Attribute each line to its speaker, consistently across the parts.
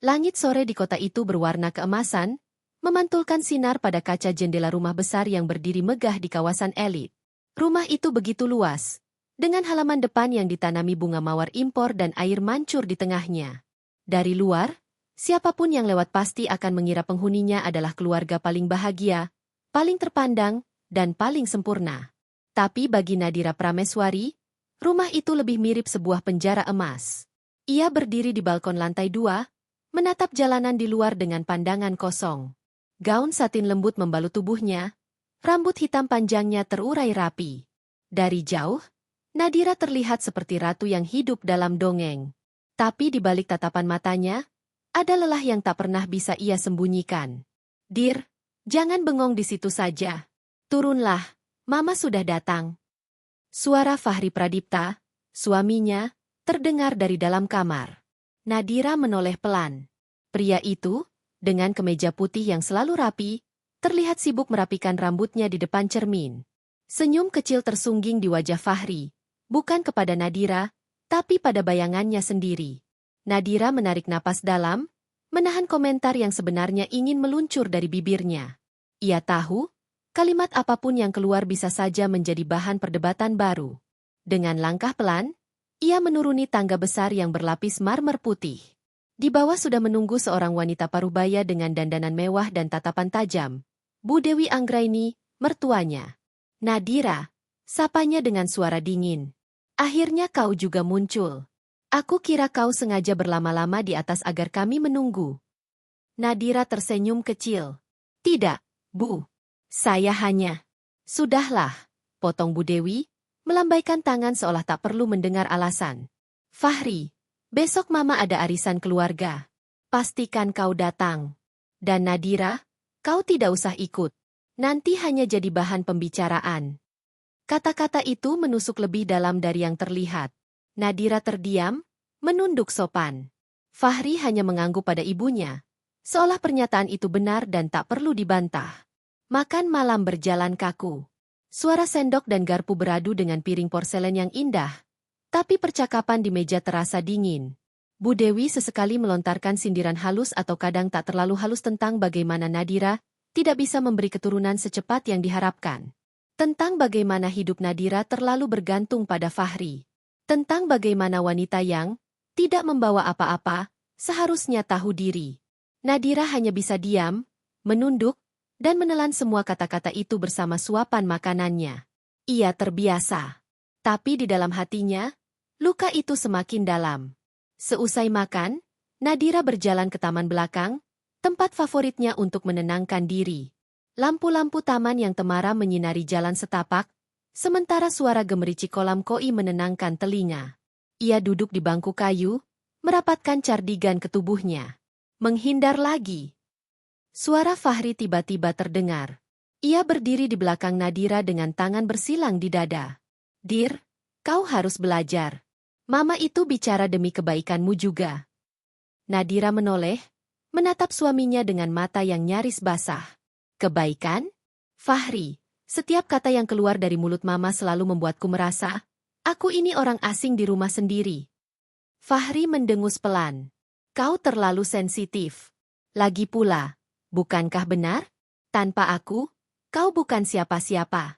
Speaker 1: Langit sore di kota itu berwarna keemasan, memantulkan sinar pada kaca jendela rumah besar yang berdiri megah di kawasan elit. Rumah itu begitu luas, dengan halaman depan yang ditanami bunga mawar impor dan air mancur di tengahnya. Dari luar, siapapun yang lewat pasti akan mengira penghuninya adalah keluarga paling bahagia, paling terpandang, dan paling sempurna. Tapi bagi Nadira Prameswari, rumah itu lebih mirip sebuah penjara emas. Ia berdiri di balkon lantai 2, menatap jalanan di luar dengan pandangan kosong. Gaun satin lembut membalut tubuhnya, rambut hitam panjangnya terurai rapi. Dari jauh, Nadira terlihat seperti ratu yang hidup dalam dongeng. Tapi di balik tatapan matanya, ada lelah yang tak pernah bisa ia sembunyikan. "Dir, jangan bengong di situ saja. Turunlah, Mama sudah datang." Suara Fahri Pradipta, suaminya, terdengar dari dalam kamar. Nadira menoleh pelan. Pria itu, dengan kemeja putih yang selalu rapi, terlihat sibuk merapikan rambutnya di depan cermin. Senyum kecil tersungging di wajah Fahri, bukan kepada Nadira, tapi pada bayangannya sendiri. Nadira menarik napas dalam, menahan komentar yang sebenarnya ingin meluncur dari bibirnya. Ia tahu, kalimat apapun yang keluar bisa saja menjadi bahan perdebatan baru. Dengan langkah pelan, ia menuruni tangga besar yang berlapis marmer putih. Di bawah sudah menunggu seorang wanita parubaya dengan dandanan mewah dan tatapan tajam. Bu Dewi Anggraini, mertuanya. "Nadira," sapanya dengan suara dingin. "Akhirnya kau juga muncul. Aku kira kau sengaja berlama-lama di atas agar kami menunggu." Nadira tersenyum kecil. "Tidak, Bu. Saya hanya..." "Sudahlah," potong Bu Dewi, melambaikan tangan seolah tak perlu mendengar alasan. "Fahri, besok Mama ada arisan keluarga. Pastikan kau datang. Dan Nadira, kau tidak usah ikut. Nanti hanya jadi bahan pembicaraan." Kata-kata itu menusuk lebih dalam dari yang terlihat. Nadira terdiam, menunduk sopan. Fahri hanya mengangguk pada ibunya, seolah pernyataan itu benar dan tak perlu dibantah. Makan malam berjalan kaku. Suara sendok dan garpu beradu dengan piring porselen yang indah. Tapi percakapan di meja terasa dingin. Bu Dewi sesekali melontarkan sindiran halus atau kadang tak terlalu halus tentang bagaimana Nadira tidak bisa memberi keturunan secepat yang diharapkan. Tentang bagaimana hidup Nadira terlalu bergantung pada Fahri. Tentang bagaimana wanita yang tidak membawa apa-apa seharusnya tahu diri. Nadira hanya bisa diam, menunduk, dan menelan semua kata-kata itu bersama suapan makanannya. Ia terbiasa. Tapi di dalam hatinya, luka itu semakin dalam. Seusai makan, Nadira berjalan ke taman belakang, tempat favoritnya untuk menenangkan diri. Lampu-lampu taman yang temaram menyinari jalan setapak, sementara suara gemericik kolam koi menenangkan telinga. Ia duduk di bangku kayu, merapatkan cardigan ke tubuhnya. Menghindar lagi. Suara Fahri tiba-tiba terdengar. Ia berdiri di belakang Nadira dengan tangan bersilang di dada. "Dir, kau harus belajar. Mama itu bicara demi kebaikanmu juga." Nadira menoleh, menatap suaminya dengan mata yang nyaris basah. "Kebaikan? Fahri, setiap kata yang keluar dari mulut Mama selalu membuatku merasa, aku ini orang asing di rumah sendiri." Fahri mendengus pelan. "Kau terlalu sensitif. Lagi pula, bukankah benar? Tanpa aku, kau bukan siapa-siapa."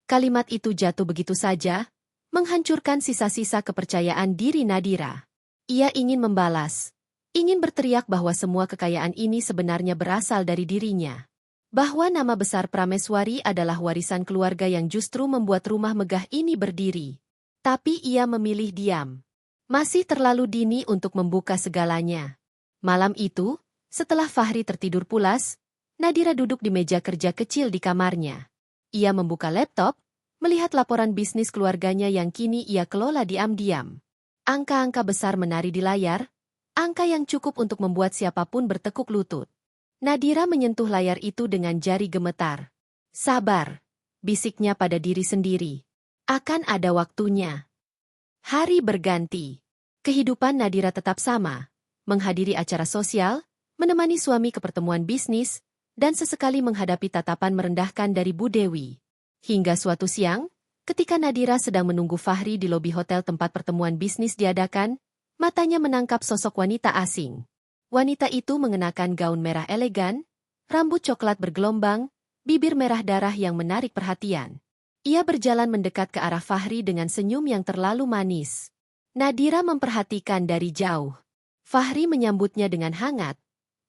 Speaker 1: Kalimat itu jatuh begitu saja, menghancurkan sisa-sisa kepercayaan diri Nadira. Ia ingin membalas, ingin berteriak bahwa semua kekayaan ini sebenarnya berasal dari dirinya. Bahwa nama besar Prameswari adalah warisan keluarga yang justru membuat rumah megah ini berdiri. Tapi ia memilih diam. Masih terlalu dini untuk membuka segalanya. Malam itu, setelah Fahri tertidur pulas, Nadira duduk di meja kerja kecil di kamarnya. Ia membuka laptop, melihat laporan bisnis keluarganya yang kini ia kelola diam-diam. Angka-angka besar menari di layar, angka yang cukup untuk membuat siapapun bertekuk lutut. Nadira menyentuh layar itu dengan jari gemetar. "Sabar," bisiknya pada diri sendiri. "Akan ada waktunya." Hari berganti. Kehidupan Nadira tetap sama. Menghadiri acara sosial, menemani suami ke pertemuan bisnis, dan sesekali menghadapi tatapan merendahkan dari Bu Dewi. Hingga suatu siang, ketika Nadira sedang menunggu Fahri di lobi hotel tempat pertemuan bisnis diadakan, matanya menangkap sosok wanita asing. Wanita itu mengenakan gaun merah elegan, rambut coklat bergelombang, bibir merah darah yang menarik perhatian. Ia berjalan mendekat ke arah Fahri dengan senyum yang terlalu manis. Nadira memperhatikan dari jauh. Fahri menyambutnya dengan hangat,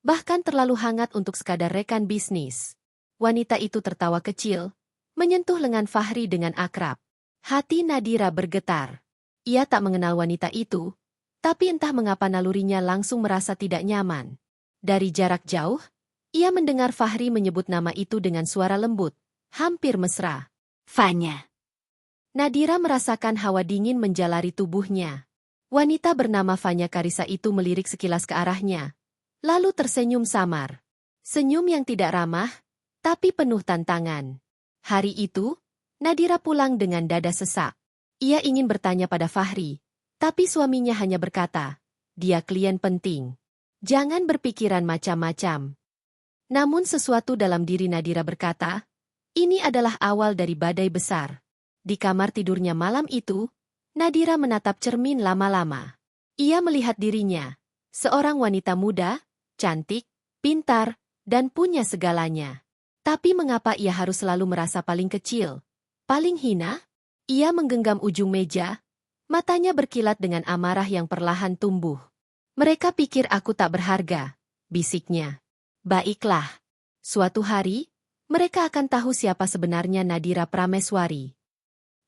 Speaker 1: bahkan terlalu hangat untuk sekadar rekan bisnis. Wanita itu tertawa kecil, menyentuh lengan Fahri dengan akrab. Hati Nadira bergetar. Ia tak mengenal wanita itu, tapi entah mengapa nalurinya langsung merasa tidak nyaman. Dari jarak jauh, ia mendengar Fahri menyebut nama itu dengan suara lembut, hampir mesra. Fanya. Nadira merasakan hawa dingin menjalari tubuhnya. Wanita bernama Fanya Karisa itu melirik sekilas ke arahnya, lalu tersenyum samar. Senyum yang tidak ramah, tapi penuh tantangan. Hari itu, Nadira pulang dengan dada sesak. Ia ingin bertanya pada Fahri, tapi suaminya hanya berkata, dia klien penting. Jangan berpikiran macam-macam. Namun sesuatu dalam diri Nadira berkata, ini adalah awal dari badai besar. Di kamar tidurnya malam itu, Nadira menatap cermin lama-lama. Ia melihat dirinya, seorang wanita muda, cantik, pintar, dan punya segalanya. Tapi mengapa ia harus selalu merasa paling kecil, paling hina? Ia menggenggam ujung meja, matanya berkilat dengan amarah yang perlahan tumbuh. Mereka pikir aku tak berharga, bisiknya. Baiklah. Suatu hari, mereka akan tahu siapa sebenarnya Nadira Prameswari.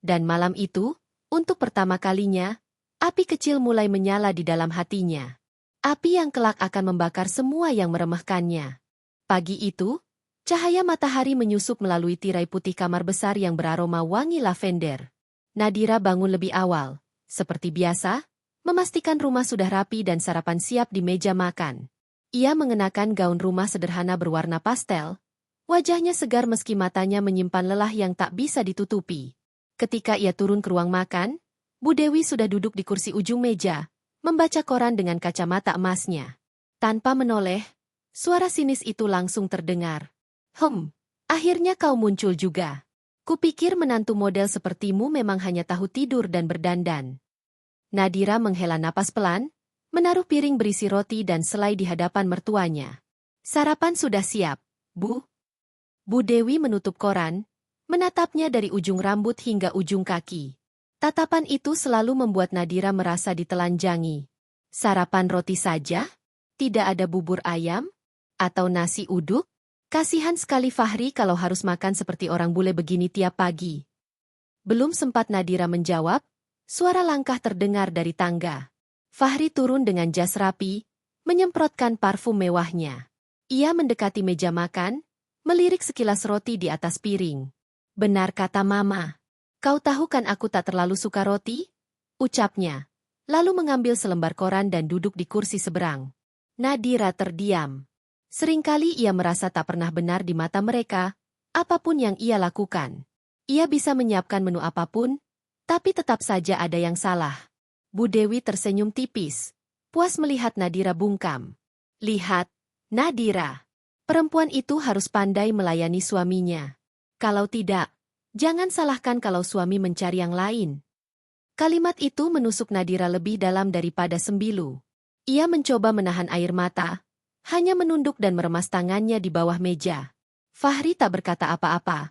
Speaker 1: Dan malam itu, untuk pertama kalinya, api kecil mulai menyala di dalam hatinya. Api yang kelak akan membakar semua yang meremehkannya. Pagi itu, cahaya matahari menyusup melalui tirai putih kamar besar yang beraroma wangi lavender. Nadira bangun lebih awal, seperti biasa, memastikan rumah sudah rapi dan sarapan siap di meja makan. Ia mengenakan gaun rumah sederhana berwarna pastel, wajahnya segar meski matanya menyimpan lelah yang tak bisa ditutupi. Ketika ia turun ke ruang makan, Bu Dewi sudah duduk di kursi ujung meja, membaca koran dengan kacamata emasnya. Tanpa menoleh, suara sinis itu langsung terdengar. Akhirnya kau muncul juga. Kupikir menantu model sepertimu memang hanya tahu tidur dan berdandan. Nadira menghela napas pelan, menaruh piring berisi roti dan selai di hadapan mertuanya. Sarapan sudah siap, Bu. Bu Dewi menutup koran, menatapnya dari ujung rambut hingga ujung kaki. Tatapan itu selalu membuat Nadira merasa ditelanjangi. Sarapan roti saja? Tidak ada bubur ayam? Atau nasi uduk? Kasihan sekali Fahri kalau harus makan seperti orang bule begini tiap pagi. Belum sempat Nadira menjawab, suara langkah terdengar dari tangga. Fahri turun dengan jas rapi, menyemprotkan parfum mewahnya. Ia mendekati meja makan, melirik sekilas roti di atas piring. Benar kata Mama. Kau tahu kan aku tak terlalu suka roti? Ucapnya. Lalu mengambil selembar koran dan duduk di kursi seberang. Nadira terdiam. Seringkali ia merasa tak pernah benar di mata mereka, apapun yang ia lakukan. Ia bisa menyiapkan menu apapun, tapi tetap saja ada yang salah. Bu Dewi tersenyum tipis, puas melihat Nadira bungkam. Lihat, Nadira. Perempuan itu harus pandai melayani suaminya. Kalau tidak, jangan salahkan kalau suami mencari yang lain. Kalimat itu menusuk Nadira lebih dalam daripada sembilu. Ia mencoba menahan air mata, hanya menunduk dan meremas tangannya di bawah meja. Fahri tak berkata apa-apa,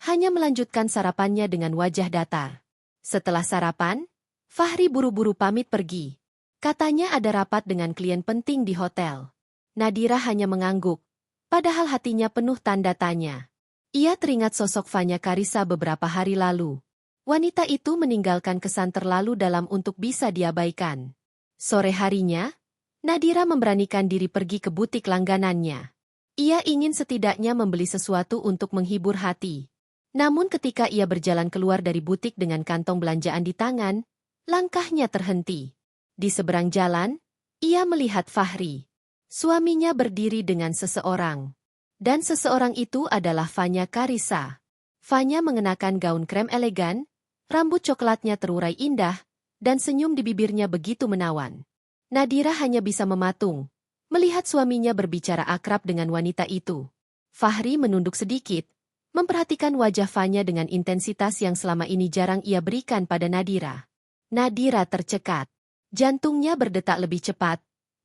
Speaker 1: hanya melanjutkan sarapannya dengan wajah datar. Setelah sarapan, Fahri buru-buru pamit pergi. Katanya ada rapat dengan klien penting di hotel. Nadira hanya mengangguk, padahal hatinya penuh tanda tanya. Ia teringat sosok Fanya Karisa beberapa hari lalu. Wanita itu meninggalkan kesan terlalu dalam untuk bisa diabaikan. Sore harinya, Nadira memberanikan diri pergi ke butik langganannya. Ia ingin setidaknya membeli sesuatu untuk menghibur hati. Namun ketika ia berjalan keluar dari butik dengan kantong belanjaan di tangan, langkahnya terhenti. Di seberang jalan, ia melihat Fahri. Suaminya berdiri dengan seseorang. Dan seseorang itu adalah Fanya Karisa. Fanya mengenakan gaun krem elegan, rambut coklatnya terurai indah, dan senyum di bibirnya begitu menawan. Nadira hanya bisa mematung, melihat suaminya berbicara akrab dengan wanita itu. Fahri menunduk sedikit, memperhatikan wajah Fanya dengan intensitas yang selama ini jarang ia berikan pada Nadira. Nadira tercekat. Jantungnya berdetak lebih cepat,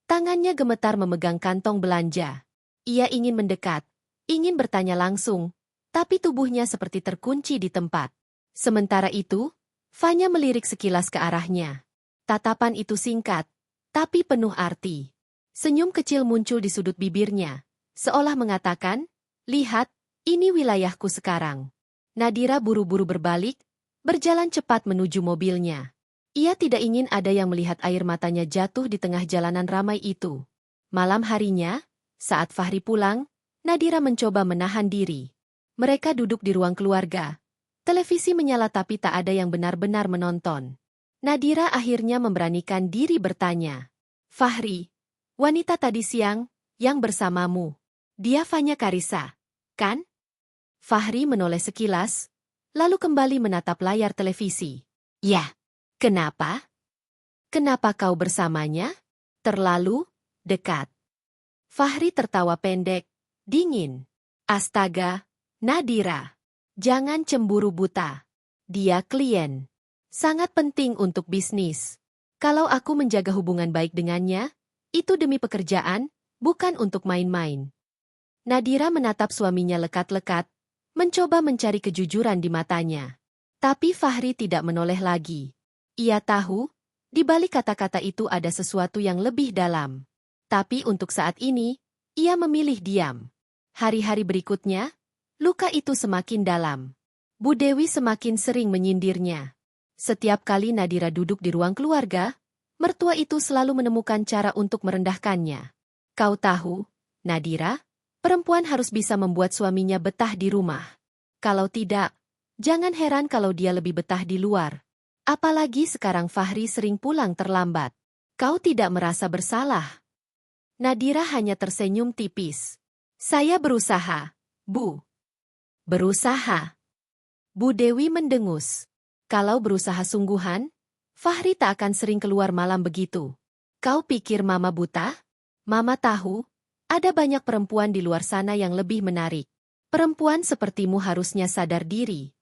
Speaker 1: Tangannya gemetar memegang kantong belanja. Ia ingin mendekat, ingin bertanya langsung, tapi tubuhnya seperti terkunci di tempat. Sementara itu, Fanya melirik sekilas ke arahnya. Tatapan itu singkat, tapi penuh arti. Senyum kecil muncul di sudut bibirnya, seolah mengatakan, "Lihat, ini wilayahku sekarang." Nadira buru-buru berbalik, berjalan cepat menuju mobilnya. Ia tidak ingin ada yang melihat air matanya jatuh di tengah jalanan ramai itu. Malam harinya, saat Fahri pulang, Nadira mencoba menahan diri. Mereka duduk di ruang keluarga. Televisi menyala tapi tak ada yang benar-benar menonton. Nadira akhirnya memberanikan diri bertanya. "Fahri, wanita tadi siang, yang bersamamu, dia Fanya Karisa, kan?" Fahri menoleh sekilas, lalu kembali menatap layar televisi. "Ya. Kenapa? Kenapa kau bersamanya? Terlalu dekat." Fahri tertawa pendek, dingin. "Astaga, Nadira. Jangan cemburu buta. Dia klien. Sangat penting untuk bisnis. Kalau aku menjaga hubungan baik dengannya, itu demi pekerjaan, bukan untuk main-main." Nadira menatap suaminya lekat-lekat, mencoba mencari kejujuran di matanya. Tapi Fahri tidak menoleh lagi. Ia tahu, di balik kata-kata itu ada sesuatu yang lebih dalam. Tapi untuk saat ini, ia memilih diam. Hari-hari berikutnya, luka itu semakin dalam. Bu Dewi semakin sering menyindirnya. Setiap kali Nadira duduk di ruang keluarga, mertua itu selalu menemukan cara untuk merendahkannya. "Kau tahu, Nadira, perempuan harus bisa membuat suaminya betah di rumah. Kalau tidak, jangan heran kalau dia lebih betah di luar. Apalagi sekarang Fahri sering pulang terlambat. Kau tidak merasa bersalah?" Nadira hanya tersenyum tipis. "Saya berusaha, Bu." "Berusaha?" Bu Dewi mendengus. "Kalau berusaha sungguhan, Fahri tak akan sering keluar malam begitu. Kau pikir Mama buta? Mama tahu, ada banyak perempuan di luar sana yang lebih menarik. Perempuan sepertimu harusnya sadar diri."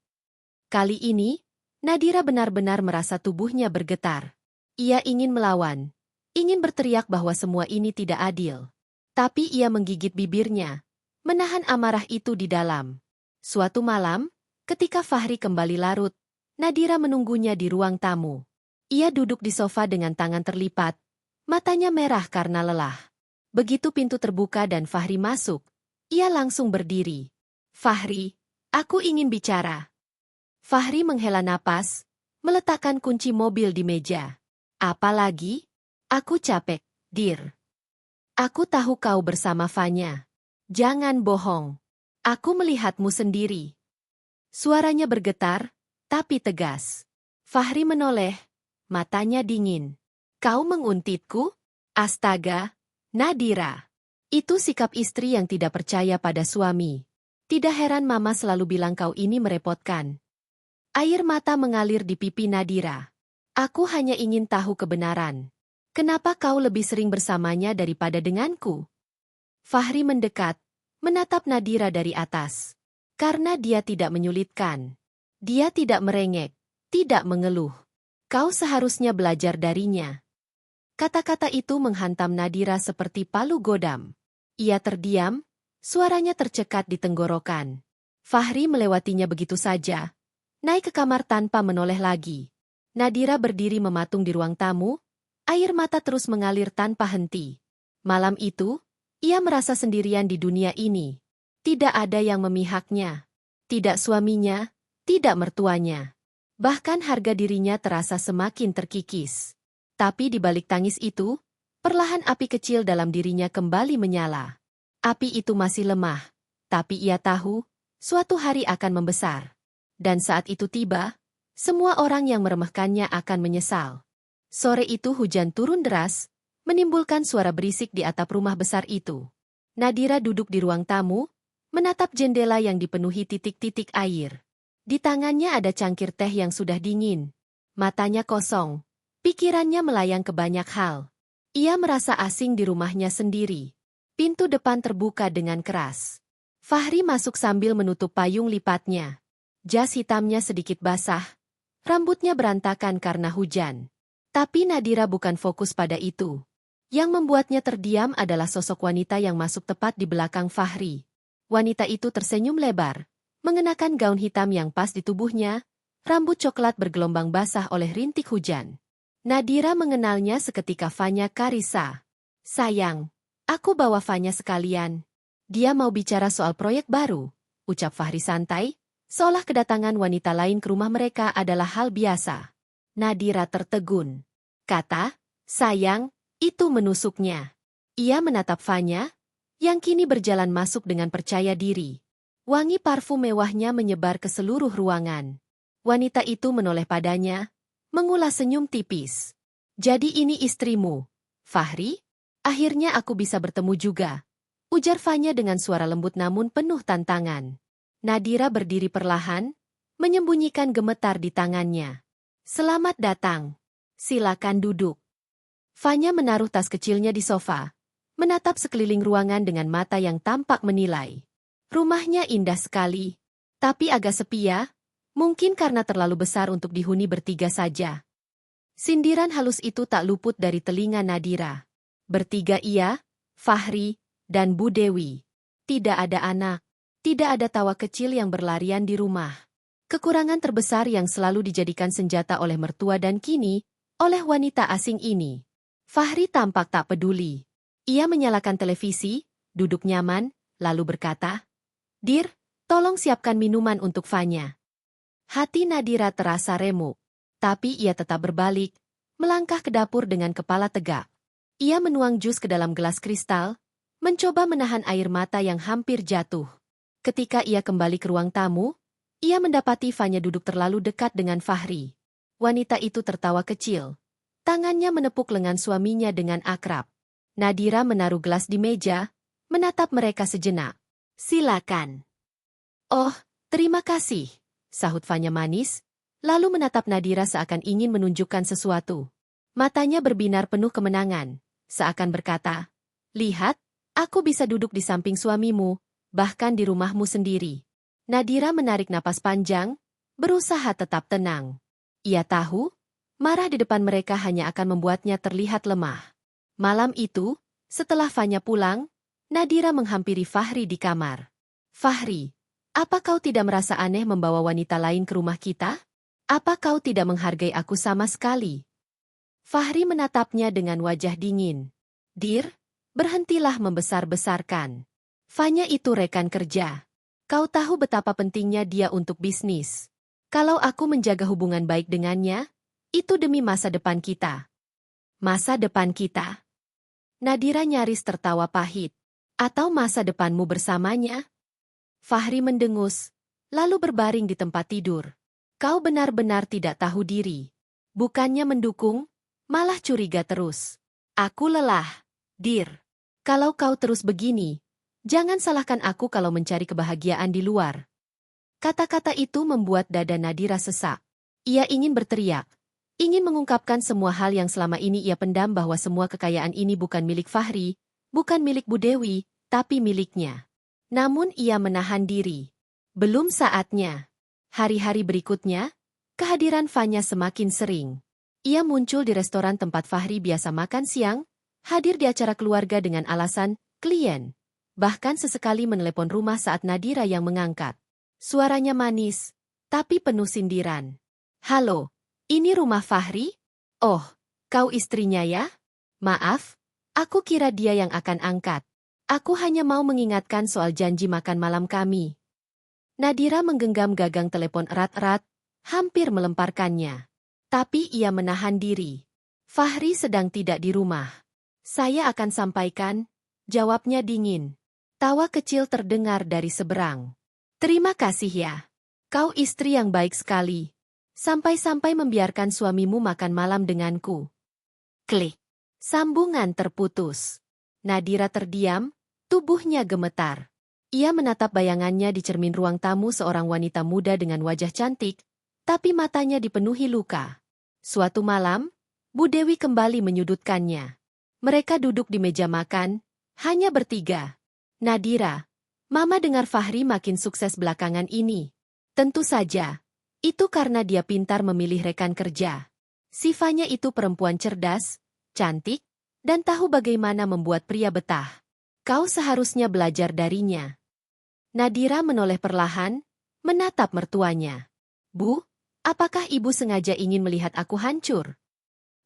Speaker 1: Kali ini, Nadira benar-benar merasa tubuhnya bergetar. Ia ingin melawan, ingin berteriak bahwa semua ini tidak adil. Tapi ia menggigit bibirnya, menahan amarah itu di dalam. Suatu malam, ketika Fahri kembali larut, Nadira menunggunya di ruang tamu. Ia duduk di sofa dengan tangan terlipat, matanya merah karena lelah. Begitu pintu terbuka dan Fahri masuk, ia langsung berdiri. "Fahri, aku ingin bicara." Fahri menghela napas, meletakkan kunci mobil di meja. "Apa lagi? Aku capek, Dir. Aku tahu kau bersama Fanya. Jangan bohong. Aku melihatmu sendiri." Suaranya bergetar, tapi tegas. Fahri menoleh, matanya dingin. "Kau menguntitku? Astaga, Nadira." Itu sikap istri yang tidak percaya pada suami. Tidak heran Mama selalu bilang kau ini merepotkan. Air mata mengalir di pipi Nadira. "Aku hanya ingin tahu kebenaran. Kenapa kau lebih sering bersamanya daripada denganku?" Fahri mendekat, menatap Nadira dari atas. Karena dia tidak menyulitkan. Dia tidak merengek, tidak mengeluh. "Kau seharusnya belajar darinya." Kata-kata itu menghantam Nadira seperti palu godam. Ia terdiam, suaranya tercekat di tenggorokan. Fahri melewatinya begitu saja, naik ke kamar tanpa menoleh lagi. Nadira berdiri mematung di ruang tamu, air mata terus mengalir tanpa henti. Malam itu, ia merasa sendirian di dunia ini. Tidak ada yang memihaknya. Tidak suaminya, tidak mertuanya. Bahkan harga dirinya terasa semakin terkikis. Tapi di balik tangis itu, perlahan api kecil dalam dirinya kembali menyala. Api itu masih lemah, tapi ia tahu, suatu hari akan membesar. Dan saat itu tiba, semua orang yang meremehkannya akan menyesal. Sore itu hujan turun deras, menimbulkan suara berisik di atap rumah besar itu. Nadira duduk di ruang tamu, menatap jendela yang dipenuhi titik-titik air. Di tangannya ada cangkir teh yang sudah dingin. Matanya kosong, pikirannya melayang ke banyak hal. Ia merasa asing di rumahnya sendiri. Pintu depan terbuka dengan keras. Fahri masuk sambil menutup payung lipatnya. Jas hitamnya sedikit basah, rambutnya berantakan karena hujan. Tapi Nadira bukan fokus pada itu. Yang membuatnya terdiam adalah sosok wanita yang masuk tepat di belakang Fahri. Wanita itu tersenyum lebar, mengenakan gaun hitam yang pas di tubuhnya, rambut coklat bergelombang basah oleh rintik hujan. Nadira mengenalnya seketika Fanya Karisa. "Sayang, aku bawa Fanya sekalian. Dia mau bicara soal proyek baru," ucap Fahri santai, seolah kedatangan wanita lain ke rumah mereka adalah hal biasa. Nadira tertegun. Kata, "Sayang," itu menusuknya. Ia menatap Fanya, yang kini berjalan masuk dengan percaya diri. Wangi parfum mewahnya menyebar ke seluruh ruangan. Wanita itu menoleh padanya, mengulas senyum tipis. "Jadi ini istrimu, Fahri? Akhirnya aku bisa bertemu juga," ujar Fanya dengan suara lembut namun penuh tantangan. Nadira berdiri perlahan, menyembunyikan gemetar di tangannya. "Selamat datang. Silakan duduk." Fanya menaruh tas kecilnya di sofa, menatap sekeliling ruangan dengan mata yang tampak menilai. Rumahnya indah sekali, tapi agak sepi ya, mungkin karena terlalu besar untuk dihuni bertiga saja. Sindiran halus itu tak luput dari telinga Nadira. Bertiga ia, Fahri, dan Bu Dewi. Tidak ada anak, tidak ada tawa kecil yang berlarian di rumah. Kekurangan terbesar yang selalu dijadikan senjata oleh mertua dan kini, oleh wanita asing ini. Fahri tampak tak peduli. Ia menyalakan televisi, duduk nyaman, lalu berkata, "Dir, tolong siapkan minuman untuk Fanya." Hati Nadira terasa remuk, tapi ia tetap berbalik, melangkah ke dapur dengan kepala tegak. Ia menuang jus ke dalam gelas kristal, mencoba menahan air mata yang hampir jatuh. Ketika ia kembali ke ruang tamu, ia mendapati Fanya duduk terlalu dekat dengan Fahri. Wanita itu tertawa kecil. Tangannya menepuk lengan suaminya dengan akrab. Nadira menaruh gelas di meja, menatap mereka sejenak. "Silakan." "Oh, terima kasih," sahut Fanya manis, lalu menatap Nadira seakan ingin menunjukkan sesuatu. Matanya berbinar penuh kemenangan, seakan berkata, "Lihat, aku bisa duduk di samping suamimu, bahkan di rumahmu sendiri." Nadira menarik napas panjang, berusaha tetap tenang. Ia tahu, marah di depan mereka hanya akan membuatnya terlihat lemah. Malam itu, setelah Fanya pulang, Nadira menghampiri Fahri di kamar. "Fahri, apa kau tidak merasa aneh membawa wanita lain ke rumah kita? Apa kau tidak menghargai aku sama sekali?" Fahri menatapnya dengan wajah dingin. "Dir, berhentilah membesar-besarkan. Fanya itu rekan kerja. Kau tahu betapa pentingnya dia untuk bisnis. Kalau aku menjaga hubungan baik dengannya, itu demi masa depan kita." "Masa depan kita?" Nadira nyaris tertawa pahit. "Atau masa depanmu bersamanya?" Fahri mendengus, lalu berbaring di tempat tidur. "Kau benar-benar tidak tahu diri. Bukannya mendukung, malah curiga terus. Aku lelah, Dir. Kalau kau terus begini, jangan salahkan aku kalau mencari kebahagiaan di luar." Kata-kata itu membuat dada Nadira sesak. Ia ingin berteriak, ingin mengungkapkan semua hal yang selama ini ia pendam, bahwa semua kekayaan ini bukan milik Fahri, bukan milik Bu Dewi, tapi miliknya. Namun ia menahan diri. Belum saatnya. Hari-hari berikutnya, kehadiran Fanya semakin sering. Ia muncul di restoran tempat Fahri biasa makan siang, hadir di acara keluarga dengan alasan klien. Bahkan sesekali menelepon rumah saat Nadira yang mengangkat. Suaranya manis, tapi penuh sindiran. "Halo, ini rumah Fahri? Oh, kau istrinya ya? Maaf, aku kira dia yang akan angkat. Aku hanya mau mengingatkan soal janji makan malam kami." Nadira menggenggam gagang telepon erat-erat, hampir melemparkannya. Tapi ia menahan diri. "Fahri sedang tidak di rumah." "Saya akan sampaikan," jawabnya dingin. Tawa kecil terdengar dari seberang. "Terima kasih ya. Kau istri yang baik sekali. Sampai-sampai membiarkan suamimu makan malam denganku." Klik. Sambungan terputus. Nadira terdiam, tubuhnya gemetar. Ia menatap bayangannya di cermin ruang tamu, seorang wanita muda dengan wajah cantik, tapi matanya dipenuhi luka. Suatu malam, Bu Dewi kembali menyudutkannya. Mereka duduk di meja makan, hanya bertiga. "Nadira, Mama dengar Fahri makin sukses belakangan ini. Tentu saja, itu karena dia pintar memilih rekan kerja. Si Fanya itu perempuan cerdas, cantik, dan tahu bagaimana membuat pria betah. Kau seharusnya belajar darinya. Nadira menoleh perlahan, menatap mertuanya. Bu, apakah ibu sengaja ingin melihat aku hancur?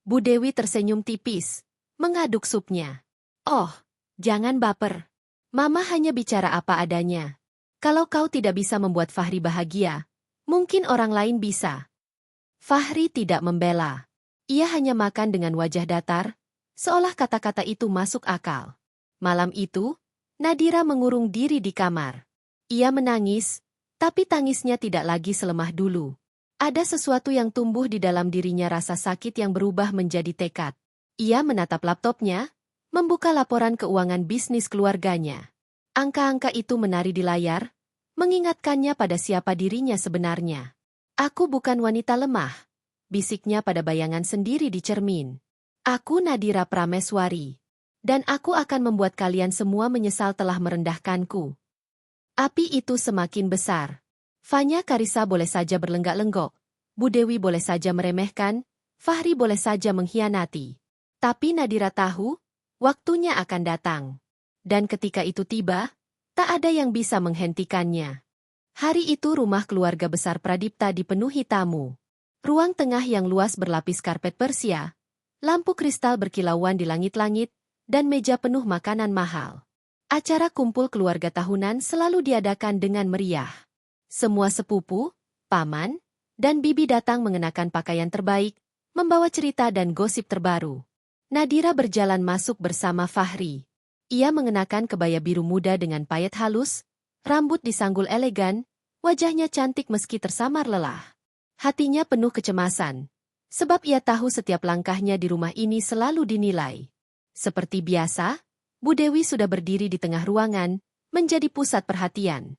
Speaker 1: Bu Dewi tersenyum tipis, mengaduk supnya. Oh, jangan baper. Mama hanya bicara apa adanya. Kalau kau tidak bisa membuat Fahri bahagia, mungkin orang lain bisa. Fahri tidak membela. Ia hanya makan dengan wajah datar, seolah kata-kata itu masuk akal. Malam itu, Nadira mengurung diri di kamar. Ia menangis, tapi tangisnya tidak lagi selemah dulu. Ada sesuatu yang tumbuh di dalam dirinya, rasa sakit yang berubah menjadi tekad. Ia menatap laptopnya, membuka laporan keuangan bisnis keluarganya. Angka-angka itu menari di layar, mengingatkannya pada siapa dirinya sebenarnya. Aku bukan wanita lemah, bisiknya pada bayangan sendiri di cermin. Aku Nadira Prameswari. Dan aku akan membuat kalian semua menyesal telah merendahkanku. Api itu semakin besar. Fanya Karisa boleh saja berlenggak-lenggok, Bu Dewi boleh saja meremehkan, Fahri boleh saja mengkhianati. Tapi Nadira tahu, waktunya akan datang. Dan ketika itu tiba, tak ada yang bisa menghentikannya. Hari itu rumah keluarga besar Pradipta dipenuhi tamu. Ruang tengah yang luas berlapis karpet Persia, lampu kristal berkilauan di langit-langit, dan meja penuh makanan mahal. Acara kumpul keluarga tahunan selalu diadakan dengan meriah. Semua sepupu, paman, dan bibi datang mengenakan pakaian terbaik, membawa cerita dan gosip terbaru. Nadira berjalan masuk bersama Fahri. Ia mengenakan kebaya biru muda dengan payet halus, rambut disanggul elegan, wajahnya cantik meski tersamar lelah. Hatinya penuh kecemasan, sebab ia tahu setiap langkahnya di rumah ini selalu dinilai. Seperti biasa, Bu Dewi sudah berdiri di tengah ruangan, menjadi pusat perhatian.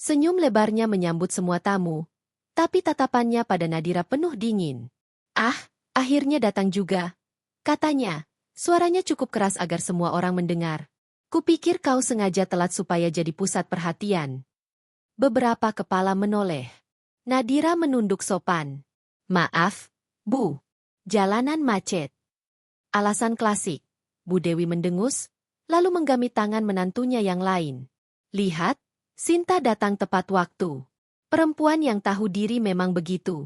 Speaker 1: Senyum lebarnya menyambut semua tamu, tapi tatapannya pada Nadira penuh dingin. Ah, akhirnya datang juga. Katanya, suaranya cukup keras agar semua orang mendengar. Kupikir kau sengaja telat supaya jadi pusat perhatian. Beberapa kepala menoleh. Nadira menunduk sopan. Maaf, Bu. Jalanan macet. Alasan klasik. Bu Dewi mendengus, lalu menggami tangan menantunya yang lain. Lihat, Sinta datang tepat waktu. Perempuan yang tahu diri memang begitu.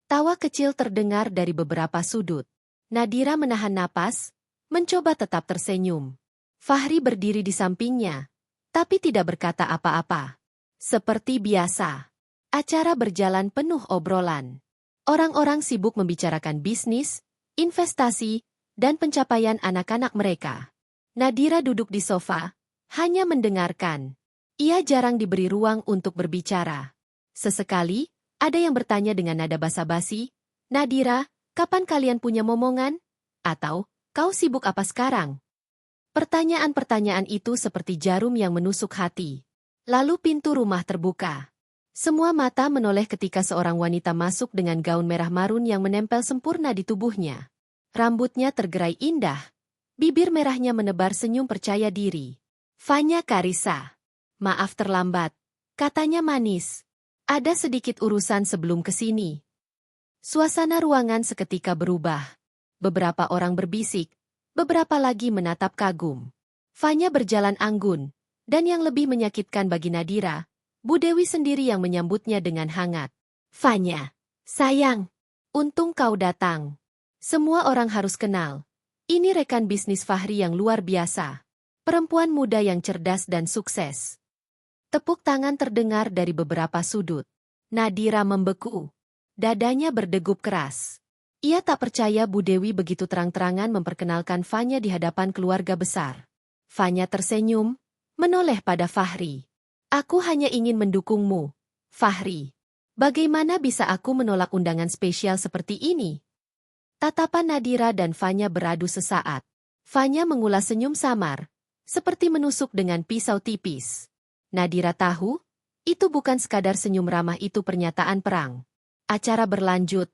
Speaker 1: Tawa kecil terdengar dari beberapa sudut. Nadira menahan napas, mencoba tetap tersenyum. Fahri berdiri di sampingnya, tapi tidak berkata apa-apa. Seperti biasa, acara berjalan penuh obrolan. Orang-orang sibuk membicarakan bisnis, investasi, dan pencapaian anak-anak mereka. Nadira duduk di sofa, hanya mendengarkan. Ia jarang diberi ruang untuk berbicara. Sesekali, ada yang bertanya dengan nada basa-basi, Nadira, kapan kalian punya momongan? Atau, kau sibuk apa sekarang? Pertanyaan-pertanyaan itu seperti jarum yang menusuk hati. Lalu pintu rumah terbuka. Semua mata menoleh ketika seorang wanita masuk dengan gaun merah marun yang menempel sempurna di tubuhnya. Rambutnya tergerai indah. Bibir merahnya menebar senyum percaya diri. Fanya Karisa. Maaf terlambat. Katanya manis. Ada sedikit urusan sebelum kesini. Suasana ruangan seketika berubah. Beberapa orang berbisik. Beberapa lagi menatap kagum. Fanya berjalan anggun. Dan yang lebih menyakitkan bagi Nadira, Bu Dewi sendiri yang menyambutnya dengan hangat. Fanya. Sayang. Untung kau datang. Semua orang harus kenal. Ini rekan bisnis Fahri yang luar biasa. Perempuan muda yang cerdas dan sukses. Tepuk tangan terdengar dari beberapa sudut. Nadira membeku. Dadanya berdegup keras. Ia tak percaya Bu Dewi begitu terang-terangan memperkenalkan Fanya di hadapan keluarga besar. Fanya tersenyum, menoleh pada Fahri. Aku hanya ingin mendukungmu, Fahri. Bagaimana bisa aku menolak undangan spesial seperti ini? Tatapan Nadira dan Fanya beradu sesaat. Fanya mengulas senyum samar, seperti menusuk dengan pisau tipis. Nadira tahu, itu bukan sekadar senyum ramah, itu pernyataan perang. Acara berlanjut,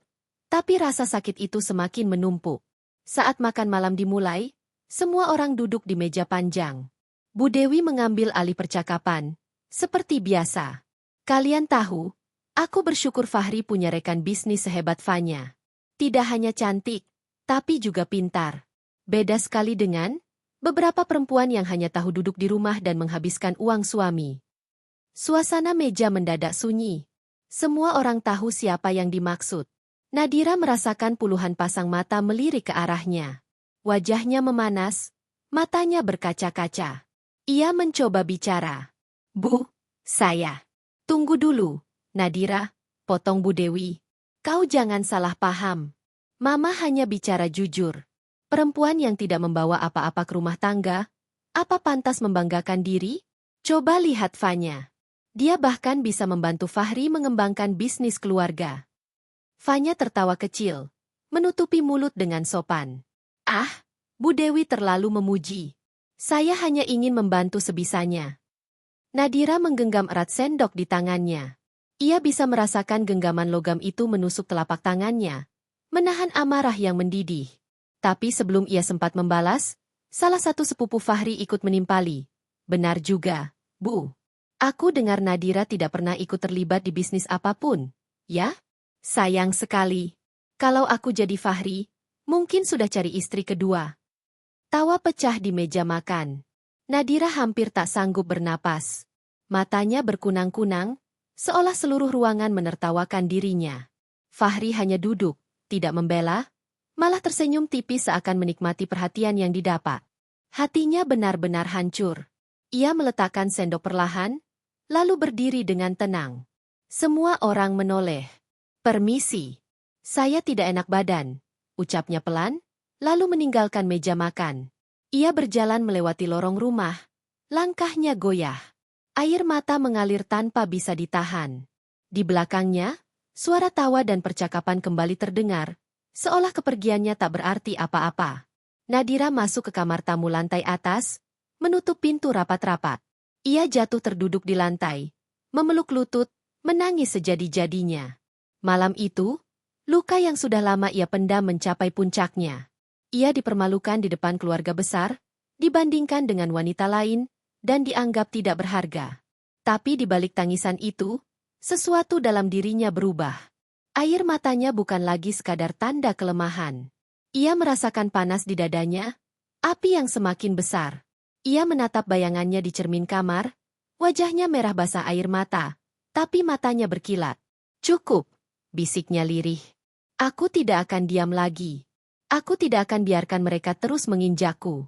Speaker 1: tapi rasa sakit itu semakin menumpuk. Saat makan malam dimulai, semua orang duduk di meja panjang. Bu Dewi mengambil alih percakapan, seperti biasa. Kalian tahu, aku bersyukur Fahri punya rekan bisnis sehebat Fanya. Tidak hanya cantik, tapi juga pintar. Beda sekali dengan beberapa perempuan yang hanya tahu duduk di rumah dan menghabiskan uang suami. Suasana meja mendadak sunyi. Semua orang tahu siapa yang dimaksud. Nadira merasakan puluhan pasang mata melirik ke arahnya. Wajahnya memanas, matanya berkaca-kaca. Ia mencoba bicara. Bu, saya. Tunggu dulu, Nadira, potong Bu Dewi. Kau jangan salah paham. Mama hanya bicara jujur. Perempuan yang tidak membawa apa-apa ke rumah tangga, apa pantas membanggakan diri? Coba lihat Fanya. Dia bahkan bisa membantu Fahri mengembangkan bisnis keluarga. Fanya tertawa kecil, menutupi mulut dengan sopan. Ah, Bu Dewi terlalu memuji. Saya hanya ingin membantu sebisanya. Nadira menggenggam erat sendok di tangannya. Ia bisa merasakan genggaman logam itu menusuk telapak tangannya, menahan amarah yang mendidih. Tapi sebelum ia sempat membalas, salah satu sepupu Fahri ikut menimpali. Benar juga, Bu. Aku dengar Nadira tidak pernah ikut terlibat di bisnis apapun, ya? Sayang sekali. Kalau aku jadi Fahri, mungkin sudah cari istri kedua. Tawa pecah di meja makan. Nadira hampir tak sanggup bernapas. Matanya berkunang-kunang, seolah seluruh ruangan menertawakan dirinya. Fahri hanya duduk, tidak membela, malah tersenyum tipis seakan menikmati perhatian yang didapat. Hatinya benar-benar hancur. Ia meletakkan sendok perlahan, lalu berdiri dengan tenang. Semua orang menoleh. Permisi. Saya tidak enak badan, ucapnya pelan, lalu meninggalkan meja makan. Ia berjalan melewati lorong rumah. Langkahnya goyah. Air mata mengalir tanpa bisa ditahan. Di belakangnya, suara tawa dan percakapan kembali terdengar, seolah kepergiannya tak berarti apa-apa. Nadira masuk ke kamar tamu lantai atas, menutup pintu rapat-rapat. Ia jatuh terduduk di lantai, memeluk lutut, menangis sejadi-jadinya. Malam itu, luka yang sudah lama ia pendam mencapai puncaknya. Ia dipermalukan di depan keluarga besar, dibandingkan dengan wanita lain, dan dianggap tidak berharga. Tapi di balik tangisan itu, sesuatu dalam dirinya berubah. Air matanya bukan lagi sekadar tanda kelemahan. Ia merasakan panas di dadanya, api yang semakin besar. Ia menatap bayangannya di cermin kamar, wajahnya merah basah air mata, tapi matanya berkilat. Cukup, bisiknya lirih. Aku tidak akan diam lagi. Aku tidak akan biarkan mereka terus menginjakku.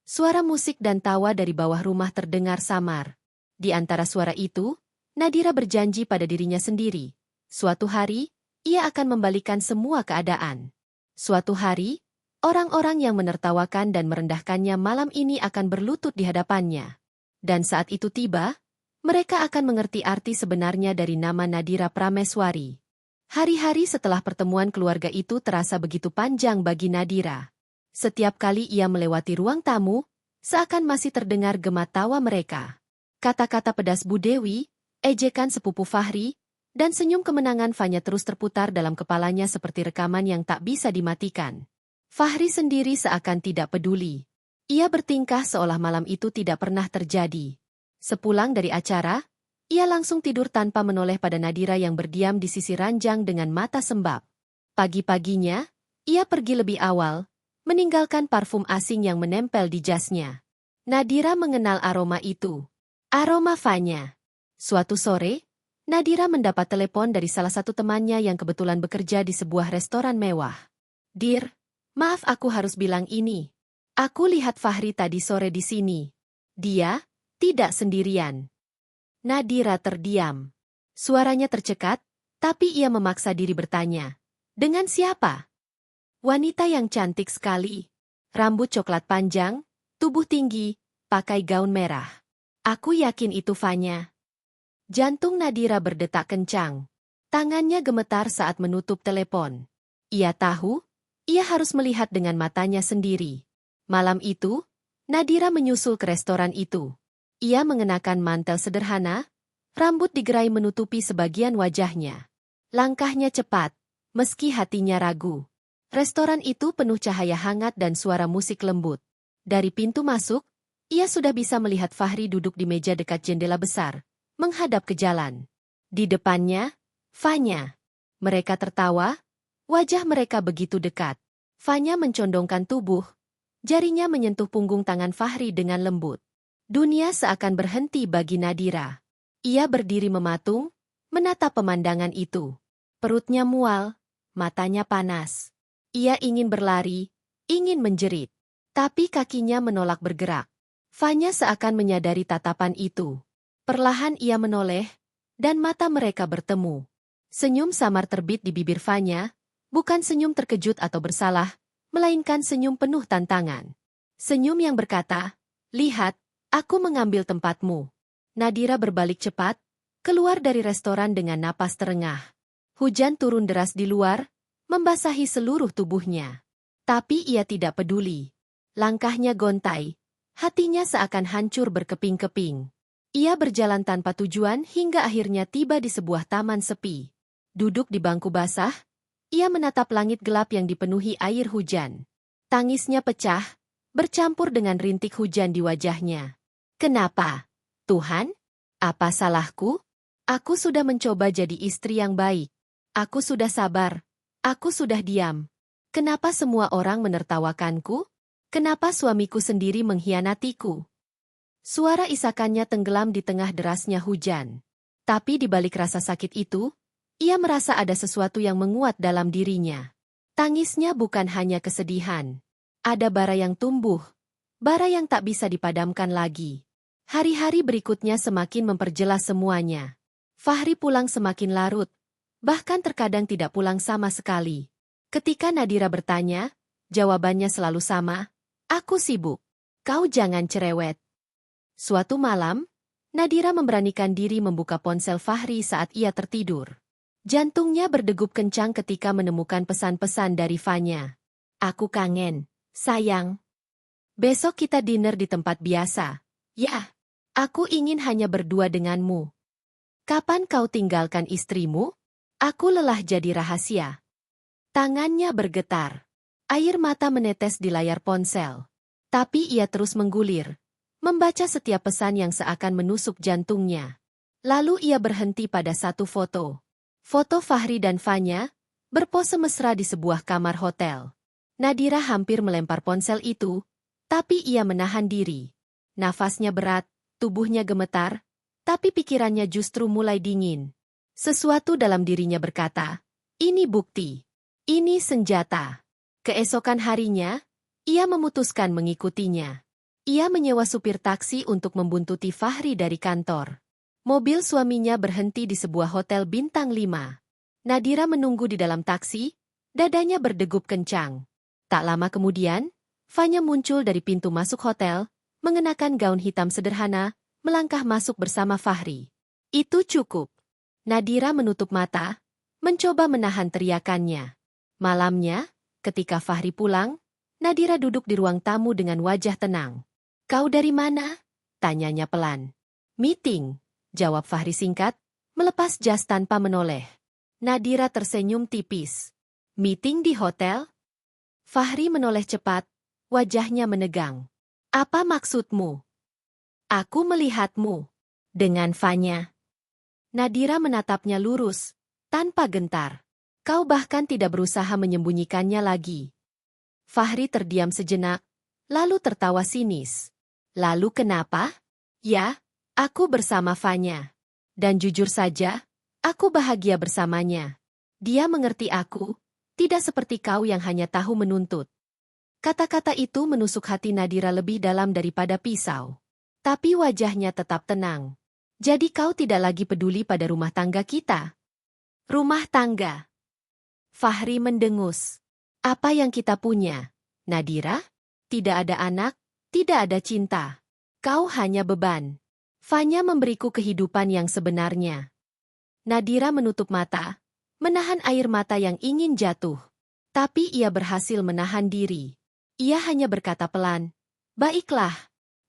Speaker 1: Suara musik dan tawa dari bawah rumah terdengar samar. Di antara suara itu, Nadira berjanji pada dirinya sendiri. Suatu hari, ia akan membalikan semua keadaan. Suatu hari, orang-orang yang menertawakan dan merendahkannya malam ini akan berlutut di hadapannya. Dan saat itu tiba, mereka akan mengerti arti sebenarnya dari nama Nadira Prameswari. Hari-hari setelah pertemuan keluarga itu terasa begitu panjang bagi Nadira. Setiap kali ia melewati ruang tamu, seakan masih terdengar gema tawa mereka. Kata-kata pedas Bu Dewi, ejekan sepupu Fahri, dan senyum kemenangan Fanya terus terputar dalam kepalanya seperti rekaman yang tak bisa dimatikan. Fahri sendiri seakan tidak peduli. Ia bertingkah seolah malam itu tidak pernah terjadi. Sepulang dari acara, ia langsung tidur tanpa menoleh pada Nadira yang berdiam di sisi ranjang dengan mata sembab. Pagi-paginya, ia pergi lebih awal, meninggalkan parfum asing yang menempel di jasnya. Nadira mengenal aroma itu. Aroma Fanya. Suatu sore, Nadira mendapat telepon dari salah satu temannya yang kebetulan bekerja di sebuah restoran mewah. "Dir, maaf aku harus bilang ini. Aku lihat Fahri tadi sore di sini. Dia tidak sendirian." Nadira terdiam. Suaranya tercekat, tapi ia memaksa diri bertanya. "Dengan siapa?" "Wanita yang cantik sekali. Rambut coklat panjang, tubuh tinggi, pakai gaun merah. Aku yakin itu Fanya." Jantung Nadira berdetak kencang. Tangannya gemetar saat menutup telepon. Ia tahu, ia harus melihat dengan matanya sendiri. Malam itu, Nadira menyusul ke restoran itu. Ia mengenakan mantel sederhana, rambut digerai menutupi sebagian wajahnya. Langkahnya cepat, meski hatinya ragu. Restoran itu penuh cahaya hangat dan suara musik lembut. Dari pintu masuk, ia sudah bisa melihat Fahri duduk di meja dekat jendela besar, menghadap ke jalan. Di depannya, Fanya. Mereka tertawa, wajah mereka begitu dekat. Fanya mencondongkan tubuh, Jarinya menyentuh punggung tangan Fahri dengan lembut. Dunia seakan berhenti bagi Nadira. Ia berdiri mematung, menatap pemandangan itu. Perutnya mual, matanya panas. Ia ingin berlari, ingin menjerit. Tapi kakinya menolak bergerak. Fanya seakan menyadari tatapan itu. Perlahan ia menoleh, dan mata mereka bertemu. Senyum samar terbit di bibir Fanya, bukan senyum terkejut atau bersalah, melainkan senyum penuh tantangan. Senyum yang berkata, "Lihat, aku mengambil tempatmu." Nadira berbalik cepat, keluar dari restoran dengan napas terengah. Hujan turun deras di luar, membasahi seluruh tubuhnya. Tapi ia tidak peduli. Langkahnya gontai, hatinya seakan hancur berkeping-keping. Ia berjalan tanpa tujuan hingga akhirnya tiba di sebuah taman sepi. Duduk di bangku basah, ia menatap langit gelap yang dipenuhi air hujan. Tangisnya pecah, bercampur dengan rintik hujan di wajahnya. "Kenapa? Tuhan? Apa salahku? Aku sudah mencoba jadi istri yang baik. Aku sudah sabar. Aku sudah diam. Kenapa semua orang menertawakanku? Kenapa suamiku sendiri mengkhianatiku?" Suara isakannya tenggelam di tengah derasnya hujan. Tapi di balik rasa sakit itu, ia merasa ada sesuatu yang menguat dalam dirinya. Tangisnya bukan hanya kesedihan. Ada bara yang tumbuh, bara yang tak bisa dipadamkan lagi. Hari-hari berikutnya semakin memperjelas semuanya. Fahri pulang semakin larut, bahkan terkadang tidak pulang sama sekali. Ketika Nadira bertanya, jawabannya selalu sama, "Aku sibuk. Kau jangan cerewet." Suatu malam, Nadira memberanikan diri membuka ponsel Fahri saat ia tertidur. Jantungnya berdegup kencang ketika menemukan pesan-pesan dari Fanya. "Aku kangen, sayang. Besok kita dinner di tempat biasa. Ya, aku ingin hanya berdua denganmu. Kapan kau tinggalkan istrimu? Aku lelah jadi rahasia." Tangannya bergetar. Air mata menetes di layar ponsel. Tapi ia terus menggulir, membaca setiap pesan yang seakan menusuk jantungnya. Lalu ia berhenti pada satu foto. Foto Fahri dan Fanya berpose mesra di sebuah kamar hotel. Nadira hampir melempar ponsel itu, tapi ia menahan diri. Nafasnya berat, tubuhnya gemetar, tapi pikirannya justru mulai dingin. Sesuatu dalam dirinya berkata, "Ini bukti. Ini senjata." Keesokan harinya, ia memutuskan mengikutinya. Ia menyewa supir taksi untuk membuntuti Fahri dari kantor. Mobil suaminya berhenti di sebuah hotel bintang 5. Nadira menunggu di dalam taksi, dadanya berdegup kencang. Tak lama kemudian, Fanya muncul dari pintu masuk hotel, mengenakan gaun hitam sederhana, melangkah masuk bersama Fahri. Itu cukup. Nadira menutup mata, mencoba menahan teriakannya. Malamnya, ketika Fahri pulang, Nadira duduk di ruang tamu dengan wajah tenang. "Kau dari mana?" tanyanya pelan. "Meeting," jawab Fahri singkat, melepas jas tanpa menoleh. Nadira tersenyum tipis. "Meeting di hotel?" Fahri menoleh cepat, wajahnya menegang. "Apa maksudmu?" "Aku melihatmu dengan Fanya." Nadira menatapnya lurus, tanpa gentar. "Kau bahkan tidak berusaha menyembunyikannya lagi." Fahri terdiam sejenak, lalu tertawa sinis. "Lalu kenapa?" "Ya, aku bersama Fanya. Dan jujur saja, aku bahagia bersamanya. Dia mengerti aku, tidak seperti kau yang hanya tahu menuntut." Kata-kata itu menusuk hati Nadira lebih dalam daripada pisau. Tapi wajahnya tetap tenang. "Jadi kau tidak lagi peduli pada rumah tangga kita?" "Rumah tangga?" Fahri mendengus. "Apa yang kita punya, Nadira? Tidak ada anak, tidak ada cinta. Kau hanya beban." Fanya memberiku kehidupan yang sebenarnya." Nadira menutup mata, menahan air mata yang ingin jatuh. Tapi ia berhasil menahan diri. Ia hanya berkata pelan, "Baiklah,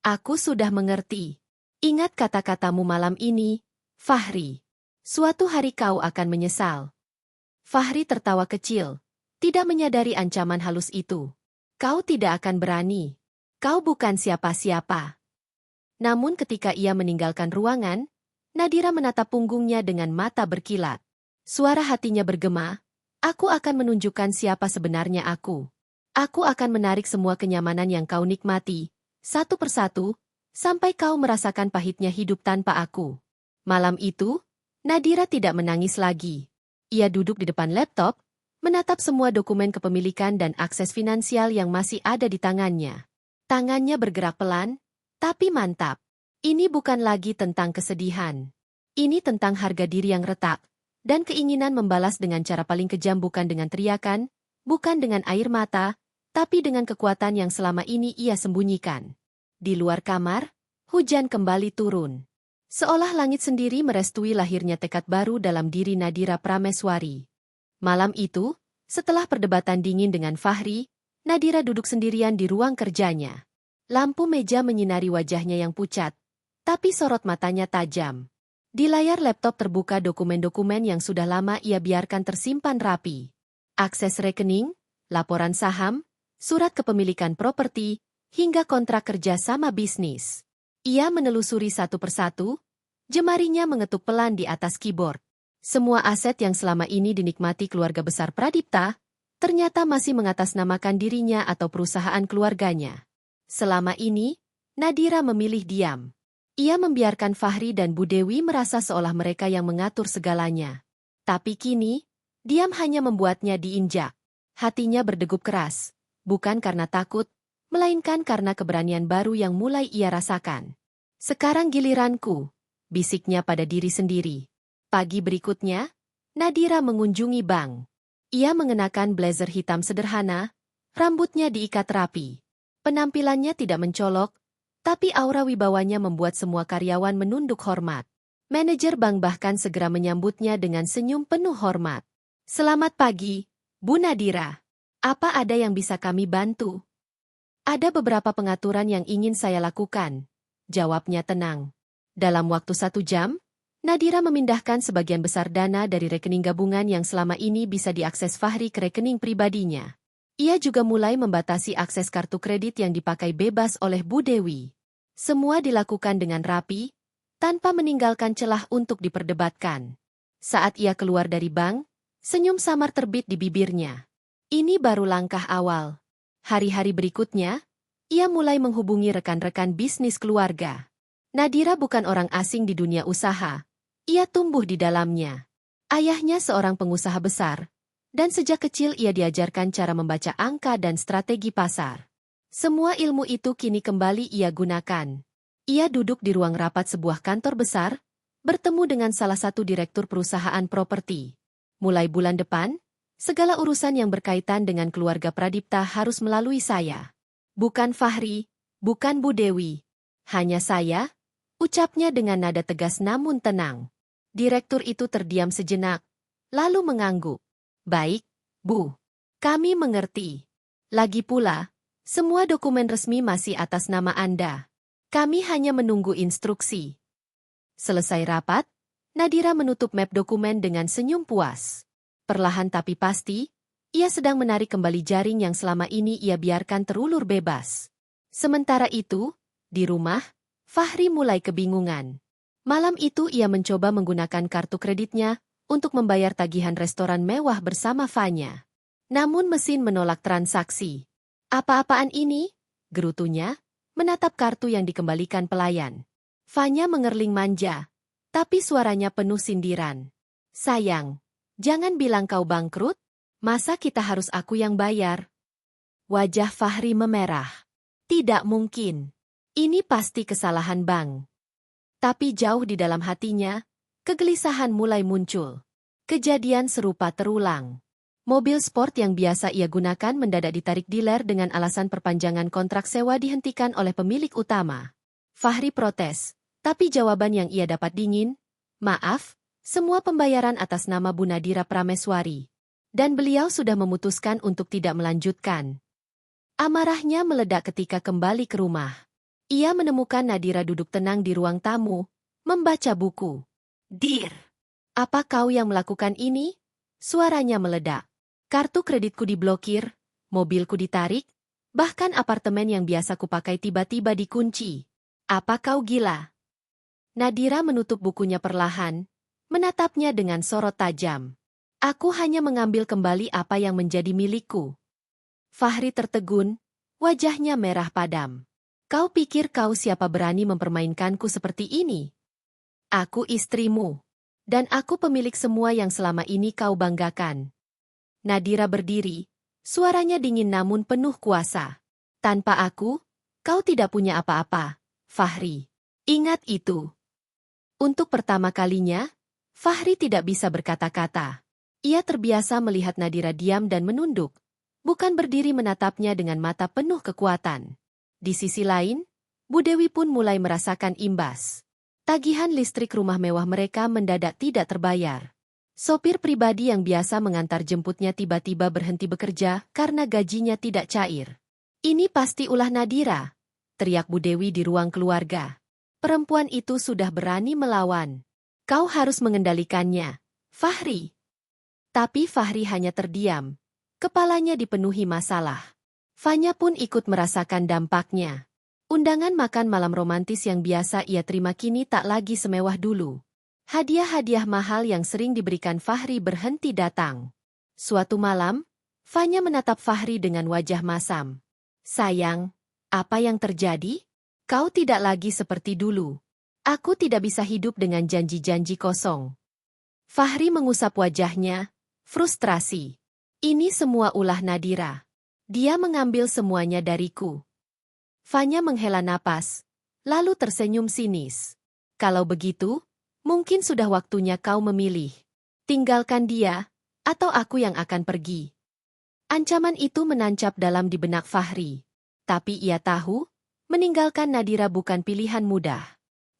Speaker 1: aku sudah mengerti. Ingat kata-katamu malam ini, Fahri. Suatu hari kau akan menyesal." Fahri tertawa kecil, tidak menyadari ancaman halus itu. "Kau tidak akan berani. Kau bukan siapa-siapa." Namun ketika ia meninggalkan ruangan, Nadira menatap punggungnya dengan mata berkilat. Suara hatinya bergema, "Aku akan menunjukkan siapa sebenarnya aku. Aku akan menarik semua kenyamanan yang kau nikmati, satu persatu, sampai kau merasakan pahitnya hidup tanpa aku. Malam itu, Nadira tidak menangis lagi. Ia duduk di depan laptop, menatap semua dokumen kepemilikan dan akses finansial yang masih ada di tangannya. Tangannya bergerak pelan, tapi mantap. Ini bukan lagi tentang kesedihan. Ini tentang harga diri yang retak, dan keinginan membalas dengan cara paling kejam, bukan dengan teriakan, bukan dengan air mata, tapi dengan kekuatan yang selama ini ia sembunyikan. Di luar kamar, hujan kembali turun. Seolah langit sendiri merestui lahirnya tekad baru dalam diri Nadira Prameswari. Malam itu, setelah perdebatan dingin dengan Fahri, Nadira duduk sendirian di ruang kerjanya. Lampu meja menyinari wajahnya yang pucat, tapi sorot matanya tajam. Di layar laptop terbuka dokumen-dokumen yang sudah lama ia biarkan tersimpan rapi. Akses rekening, laporan saham, surat kepemilikan properti, hingga kontrak kerja sama bisnis. Ia menelusuri satu persatu, jemarinya mengetuk pelan di atas keyboard. Semua aset yang selama ini dinikmati keluarga besar Pradipta, ternyata masih mengatasnamakan dirinya atau perusahaan keluarganya. Selama ini, Nadira memilih diam. Ia membiarkan Fahri dan Bu Dewi merasa seolah mereka yang mengatur segalanya. Tapi kini, diam hanya membuatnya diinjak. Hatinya berdegup keras, bukan karena takut, melainkan karena keberanian baru yang mulai ia rasakan. Sekarang giliranku, bisiknya pada diri sendiri. Pagi berikutnya, Nadira mengunjungi bank. Ia mengenakan blazer hitam sederhana, rambutnya diikat rapi. Penampilannya tidak mencolok, tapi aura wibawanya membuat semua karyawan menunduk hormat. Manajer bank bahkan segera menyambutnya dengan senyum penuh hormat. "Selamat pagi, Bu Nadira. Apa ada yang bisa kami bantu?" "Ada beberapa pengaturan yang ingin saya lakukan," jawabnya tenang. Dalam waktu 1 jam, Nadira memindahkan sebagian besar dana dari rekening gabungan yang selama ini bisa diakses Fahri ke rekening pribadinya. Ia juga mulai membatasi akses kartu kredit yang dipakai bebas oleh Bu Dewi. Semua dilakukan dengan rapi, tanpa meninggalkan celah untuk diperdebatkan. Saat ia keluar dari bank, senyum samar terbit di bibirnya. Ini baru langkah awal. Hari-hari berikutnya, ia mulai menghubungi rekan-rekan bisnis keluarga. Nadira bukan orang asing di dunia usaha. Ia tumbuh di dalamnya. Ayahnya seorang pengusaha besar, dan sejak kecil ia diajarkan cara membaca angka dan strategi pasar. Semua ilmu itu kini kembali ia gunakan. Ia duduk di ruang rapat sebuah kantor besar, bertemu dengan salah satu direktur perusahaan properti. "Mulai bulan depan, segala urusan yang berkaitan dengan keluarga Pradipta harus melalui saya. Bukan Fahri, bukan Bu Dewi. Hanya saya," ucapnya dengan nada tegas namun tenang. Direktur itu terdiam sejenak, lalu mengangguk. "Baik, Bu. Kami mengerti. Lagi pula, semua dokumen resmi masih atas nama Anda. Kami hanya menunggu instruksi." Selesai rapat, Nadira menutup map dokumen dengan senyum puas. Perlahan tapi pasti, ia sedang menarik kembali jaring yang selama ini ia biarkan terulur bebas. Sementara itu, di rumah, Fahri mulai kebingungan. Malam itu ia mencoba menggunakan kartu kreditnya untuk membayar tagihan restoran mewah bersama Fanya. Namun mesin menolak transaksi. "Apa-apaan ini?" gerutunya, menatap kartu yang dikembalikan pelayan. Fanya mengerling manja, tapi suaranya penuh sindiran. "Sayang, jangan bilang kau bangkrut. Masa kita harus aku yang bayar?" Wajah Fahri memerah. Tidak mungkin. Ini pasti kesalahan bank. Tapi jauh di dalam hatinya, kegelisahan mulai muncul. Kejadian serupa terulang. Mobil sport yang biasa ia gunakan mendadak ditarik dealer dengan alasan perpanjangan kontrak sewa dihentikan oleh pemilik utama. Fahri protes, tapi jawaban yang ia dapat dingin, "Maaf, semua pembayaran atas nama Bu Nadira Prameswari." Dan beliau sudah memutuskan untuk tidak melanjutkan. Amarahnya meledak ketika kembali ke rumah. Ia menemukan Nadira duduk tenang di ruang tamu, membaca buku. "Dir, apa kau yang melakukan ini?" Suaranya meledak. "Kartu kreditku diblokir, mobilku ditarik, bahkan apartemen yang biasa kupakai tiba-tiba dikunci. Apa kau gila?" Nadira menutup bukunya perlahan, menatapnya dengan sorot tajam. "Aku hanya mengambil kembali apa yang menjadi milikku." Fahri tertegun, wajahnya merah padam. Kau pikir kau siapa berani mempermainkanku seperti ini? Aku istrimu. Dan aku pemilik semua yang selama ini kau banggakan. Nadira berdiri, suaranya dingin namun penuh kuasa. Tanpa aku, kau tidak punya apa-apa, Fahri. Ingat itu. Untuk pertama kalinya, Fahri tidak bisa berkata-kata. Ia terbiasa melihat Nadira diam dan menunduk, bukan berdiri menatapnya dengan mata penuh kekuatan. Di sisi lain, Bu Dewi pun mulai merasakan imbas. Tagihan listrik rumah mewah mereka mendadak tidak terbayar. Sopir pribadi yang biasa mengantar jemputnya tiba-tiba berhenti bekerja karena gajinya tidak cair. Ini pasti ulah Nadira, teriak Bu Dewi di ruang keluarga. Perempuan itu sudah berani melawan. Kau harus mengendalikannya, Fahri. Tapi Fahri hanya terdiam. Kepalanya dipenuhi masalah. Fanya pun ikut merasakan dampaknya. Undangan makan malam romantis yang biasa ia terima kini tak lagi semewah dulu. Hadiah-hadiah mahal yang sering diberikan Fahri berhenti datang. Suatu malam, Fanya menatap Fahri dengan wajah masam. Sayang, apa yang terjadi? Kau tidak lagi seperti dulu. Aku tidak bisa hidup dengan janji-janji kosong. Fahri mengusap wajahnya, frustrasi. Ini semua ulah Nadira. Dia mengambil semuanya dariku. Fanya menghela napas, lalu tersenyum sinis. Kalau begitu, mungkin sudah waktunya kau memilih. Tinggalkan dia, atau aku yang akan pergi. Ancaman itu menancap dalam di benak Fahri. Tapi ia tahu, meninggalkan Nadira bukan pilihan mudah.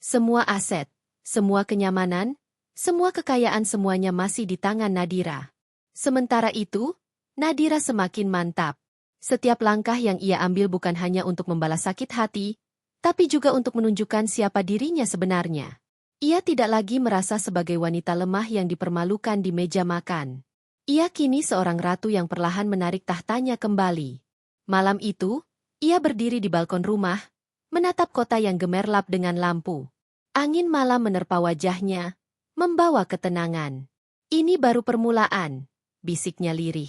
Speaker 1: Semua aset, semua kenyamanan, semua kekayaan semuanya masih di tangan Nadira. Sementara itu, Nadira semakin mantap. Setiap langkah yang ia ambil bukan hanya untuk membalas sakit hati, tapi juga untuk menunjukkan siapa dirinya sebenarnya. Ia tidak lagi merasa sebagai wanita lemah yang dipermalukan di meja makan. Ia kini seorang ratu yang perlahan menarik tahtanya kembali. Malam itu, ia berdiri di balkon rumah, menatap kota yang gemerlap dengan lampu. Angin malam menerpa wajahnya, membawa ketenangan. Ini baru permulaan, bisiknya lirih.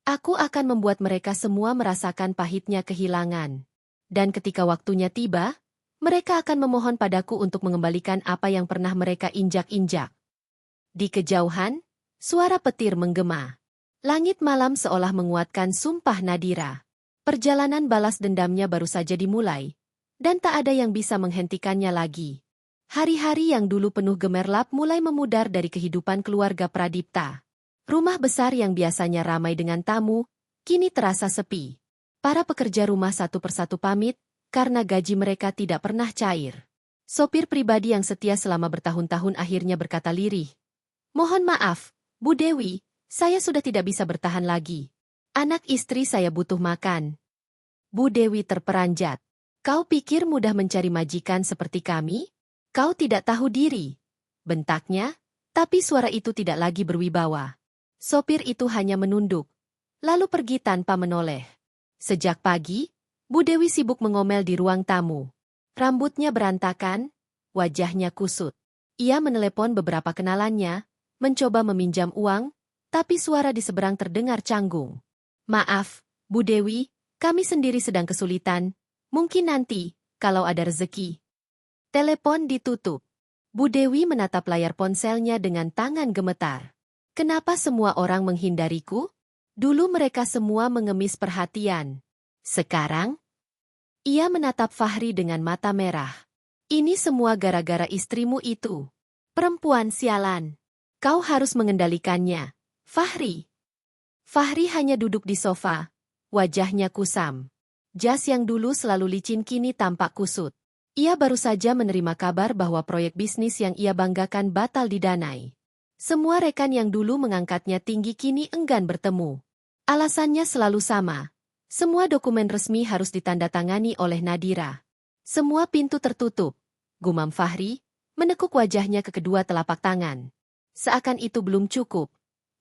Speaker 1: Aku akan membuat mereka semua merasakan pahitnya kehilangan. Dan ketika waktunya tiba, mereka akan memohon padaku untuk mengembalikan apa yang pernah mereka injak-injak. Di kejauhan, suara petir menggema. Langit malam seolah menguatkan sumpah Nadira. Perjalanan balas dendamnya baru saja dimulai, dan tak ada yang bisa menghentikannya lagi. Hari-hari yang dulu penuh gemerlap mulai memudar dari kehidupan keluarga Pradipta. Rumah besar yang biasanya ramai dengan tamu, kini terasa sepi. Para pekerja rumah satu persatu pamit, karena gaji mereka tidak pernah cair. Sopir pribadi yang setia selama bertahun-tahun akhirnya berkata lirih. Mohon maaf, Bu Dewi, saya sudah tidak bisa bertahan lagi. Anak istri saya butuh makan. Bu Dewi terperanjat. Kau pikir mudah mencari majikan seperti kami? Kau tidak tahu diri. Bentaknya, tapi suara itu tidak lagi berwibawa. Sopir itu hanya menunduk, lalu pergi tanpa menoleh. Sejak pagi, Bu Dewi sibuk mengomel di ruang tamu. Rambutnya berantakan, wajahnya kusut. Ia menelepon beberapa kenalannya, mencoba meminjam uang, tapi suara di seberang terdengar canggung. Maaf, Bu Dewi, kami sendiri sedang kesulitan. Mungkin nanti, kalau ada rezeki. Telepon ditutup. Bu Dewi menatap layar ponselnya dengan tangan gemetar. Kenapa semua orang menghindariku? Dulu mereka semua mengemis perhatian. Sekarang, ia menatap Fahri dengan mata merah. Ini semua gara-gara istrimu itu. Perempuan sialan. Kau harus mengendalikannya, Fahri. Fahri hanya duduk di sofa, wajahnya kusam. Jas yang dulu selalu licin kini tampak kusut. Ia baru saja menerima kabar bahwa proyek bisnis yang ia banggakan batal didanai. Semua rekan yang dulu mengangkatnya tinggi kini enggan bertemu. Alasannya selalu sama. Semua dokumen resmi harus ditandatangani oleh Nadira. Semua pintu tertutup. Gumam Fahri, menekuk wajahnya ke kedua telapak tangan. Seakan itu belum cukup.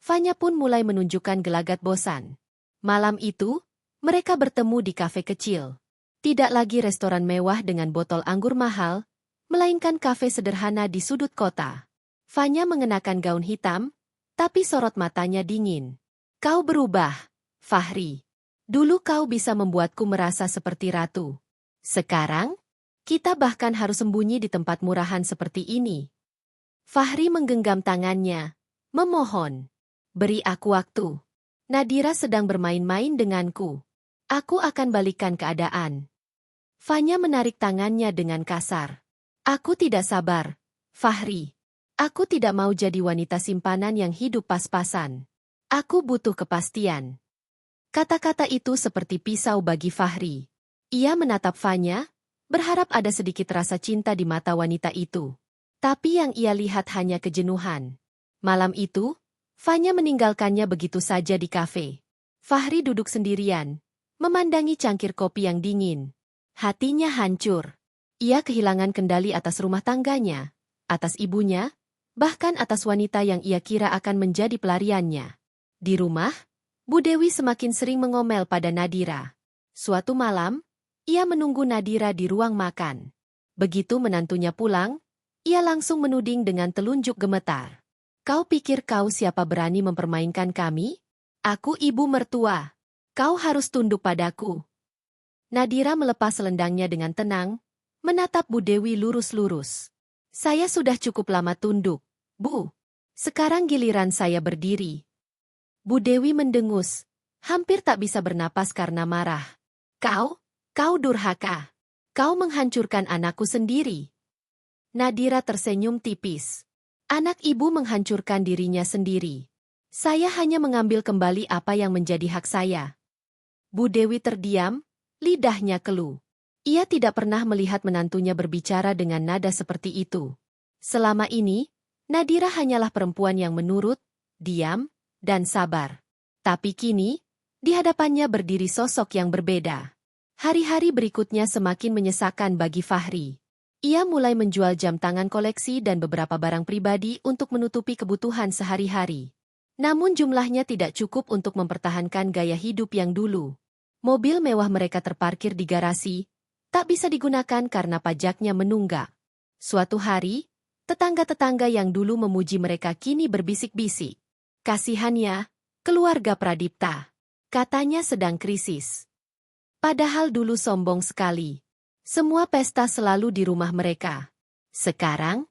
Speaker 1: Fanya pun mulai menunjukkan gelagat bosan. Malam itu, mereka bertemu di kafe kecil. Tidak lagi restoran mewah dengan botol anggur mahal, melainkan kafe sederhana di sudut kota. Fanya mengenakan gaun hitam, tapi sorot matanya dingin. Kau berubah, Fahri. Dulu kau bisa membuatku merasa seperti ratu. Sekarang, kita bahkan harus sembunyi di tempat murahan seperti ini. Fahri menggenggam tangannya, memohon. Beri aku waktu. Nadira sedang bermain-main denganku. Aku akan balikan keadaan. Fanya menarik tangannya dengan kasar. Aku tidak sabar, Fahri. Aku tidak mau jadi wanita simpanan yang hidup pas-pasan. Aku butuh kepastian. Kata-kata itu seperti pisau bagi Fahri. Ia menatap Fanya, berharap ada sedikit rasa cinta di mata wanita itu. Tapi yang ia lihat hanya kejenuhan. Malam itu, Fanya meninggalkannya begitu saja di kafe. Fahri duduk sendirian, memandangi cangkir kopi yang dingin. Hatinya hancur. Ia kehilangan kendali atas rumah tangganya, atas ibunya, bahkan atas wanita yang ia kira akan menjadi pelariannya. Di rumah, Bu Dewi semakin sering mengomel pada Nadira. Suatu malam, ia menunggu Nadira di ruang makan. Begitu menantunya pulang, ia langsung menuding dengan telunjuk gemetar. Kau pikir kau siapa berani mempermainkan kami? Aku ibu mertua. Kau harus tunduk padaku. Nadira melepas selendangnya dengan tenang, menatap Bu Dewi lurus-lurus. Saya sudah cukup lama tunduk, Bu. Sekarang giliran saya berdiri. Bu Dewi mendengus, hampir tak bisa bernapas karena marah. Kau durhaka. Kau menghancurkan anakku sendiri. Nadira tersenyum tipis. Anak ibu menghancurkan dirinya sendiri. Saya hanya mengambil kembali apa yang menjadi hak saya. Bu Dewi terdiam, lidahnya keluh. Ia tidak pernah melihat menantunya berbicara dengan nada seperti itu. Selama ini, Nadira hanyalah perempuan yang menurut, diam, dan sabar. Tapi kini, di hadapannya berdiri sosok yang berbeda. Hari-hari berikutnya semakin menyesakan bagi Fahri. Ia mulai menjual jam tangan koleksi dan beberapa barang pribadi untuk menutupi kebutuhan sehari-hari. Namun jumlahnya tidak cukup untuk mempertahankan gaya hidup yang dulu. Mobil mewah mereka terparkir di garasi, tak bisa digunakan karena pajaknya menunggak. Suatu hari, tetangga-tetangga yang dulu memuji mereka kini berbisik-bisik. Kasihannya, keluarga Pradipta. Katanya sedang krisis. Padahal dulu sombong sekali. Semua pesta selalu di rumah mereka. Sekarang,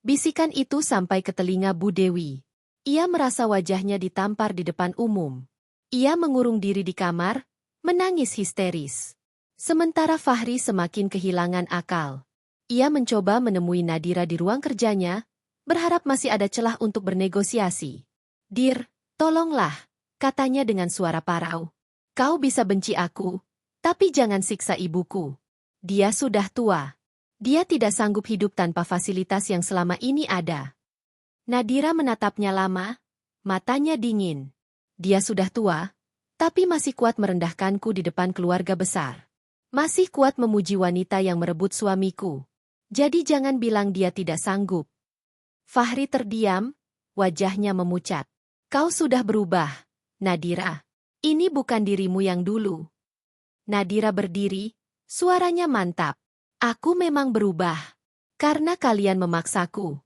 Speaker 1: bisikan itu sampai ke telinga Bu Dewi. Ia merasa wajahnya ditampar di depan umum. Ia mengurung diri di kamar, menangis histeris. Sementara Fahri semakin kehilangan akal. Ia mencoba menemui Nadira di ruang kerjanya, berharap masih ada celah untuk bernegosiasi. Dir, tolonglah, katanya dengan suara parau. Kau bisa benci aku, tapi jangan siksa ibuku. Dia sudah tua. Dia tidak sanggup hidup tanpa fasilitas yang selama ini ada. Nadira menatapnya lama, matanya dingin. Dia sudah tua, tapi masih kuat merendahkanku di depan keluarga besar. Masih kuat memuji wanita yang merebut suamiku. Jadi jangan bilang dia tidak sanggup. Fahri terdiam, wajahnya memucat. Kau sudah berubah, Nadira. Ini bukan dirimu yang dulu. Nadira berdiri, suaranya mantap. Aku memang berubah. Karena kalian memaksaku.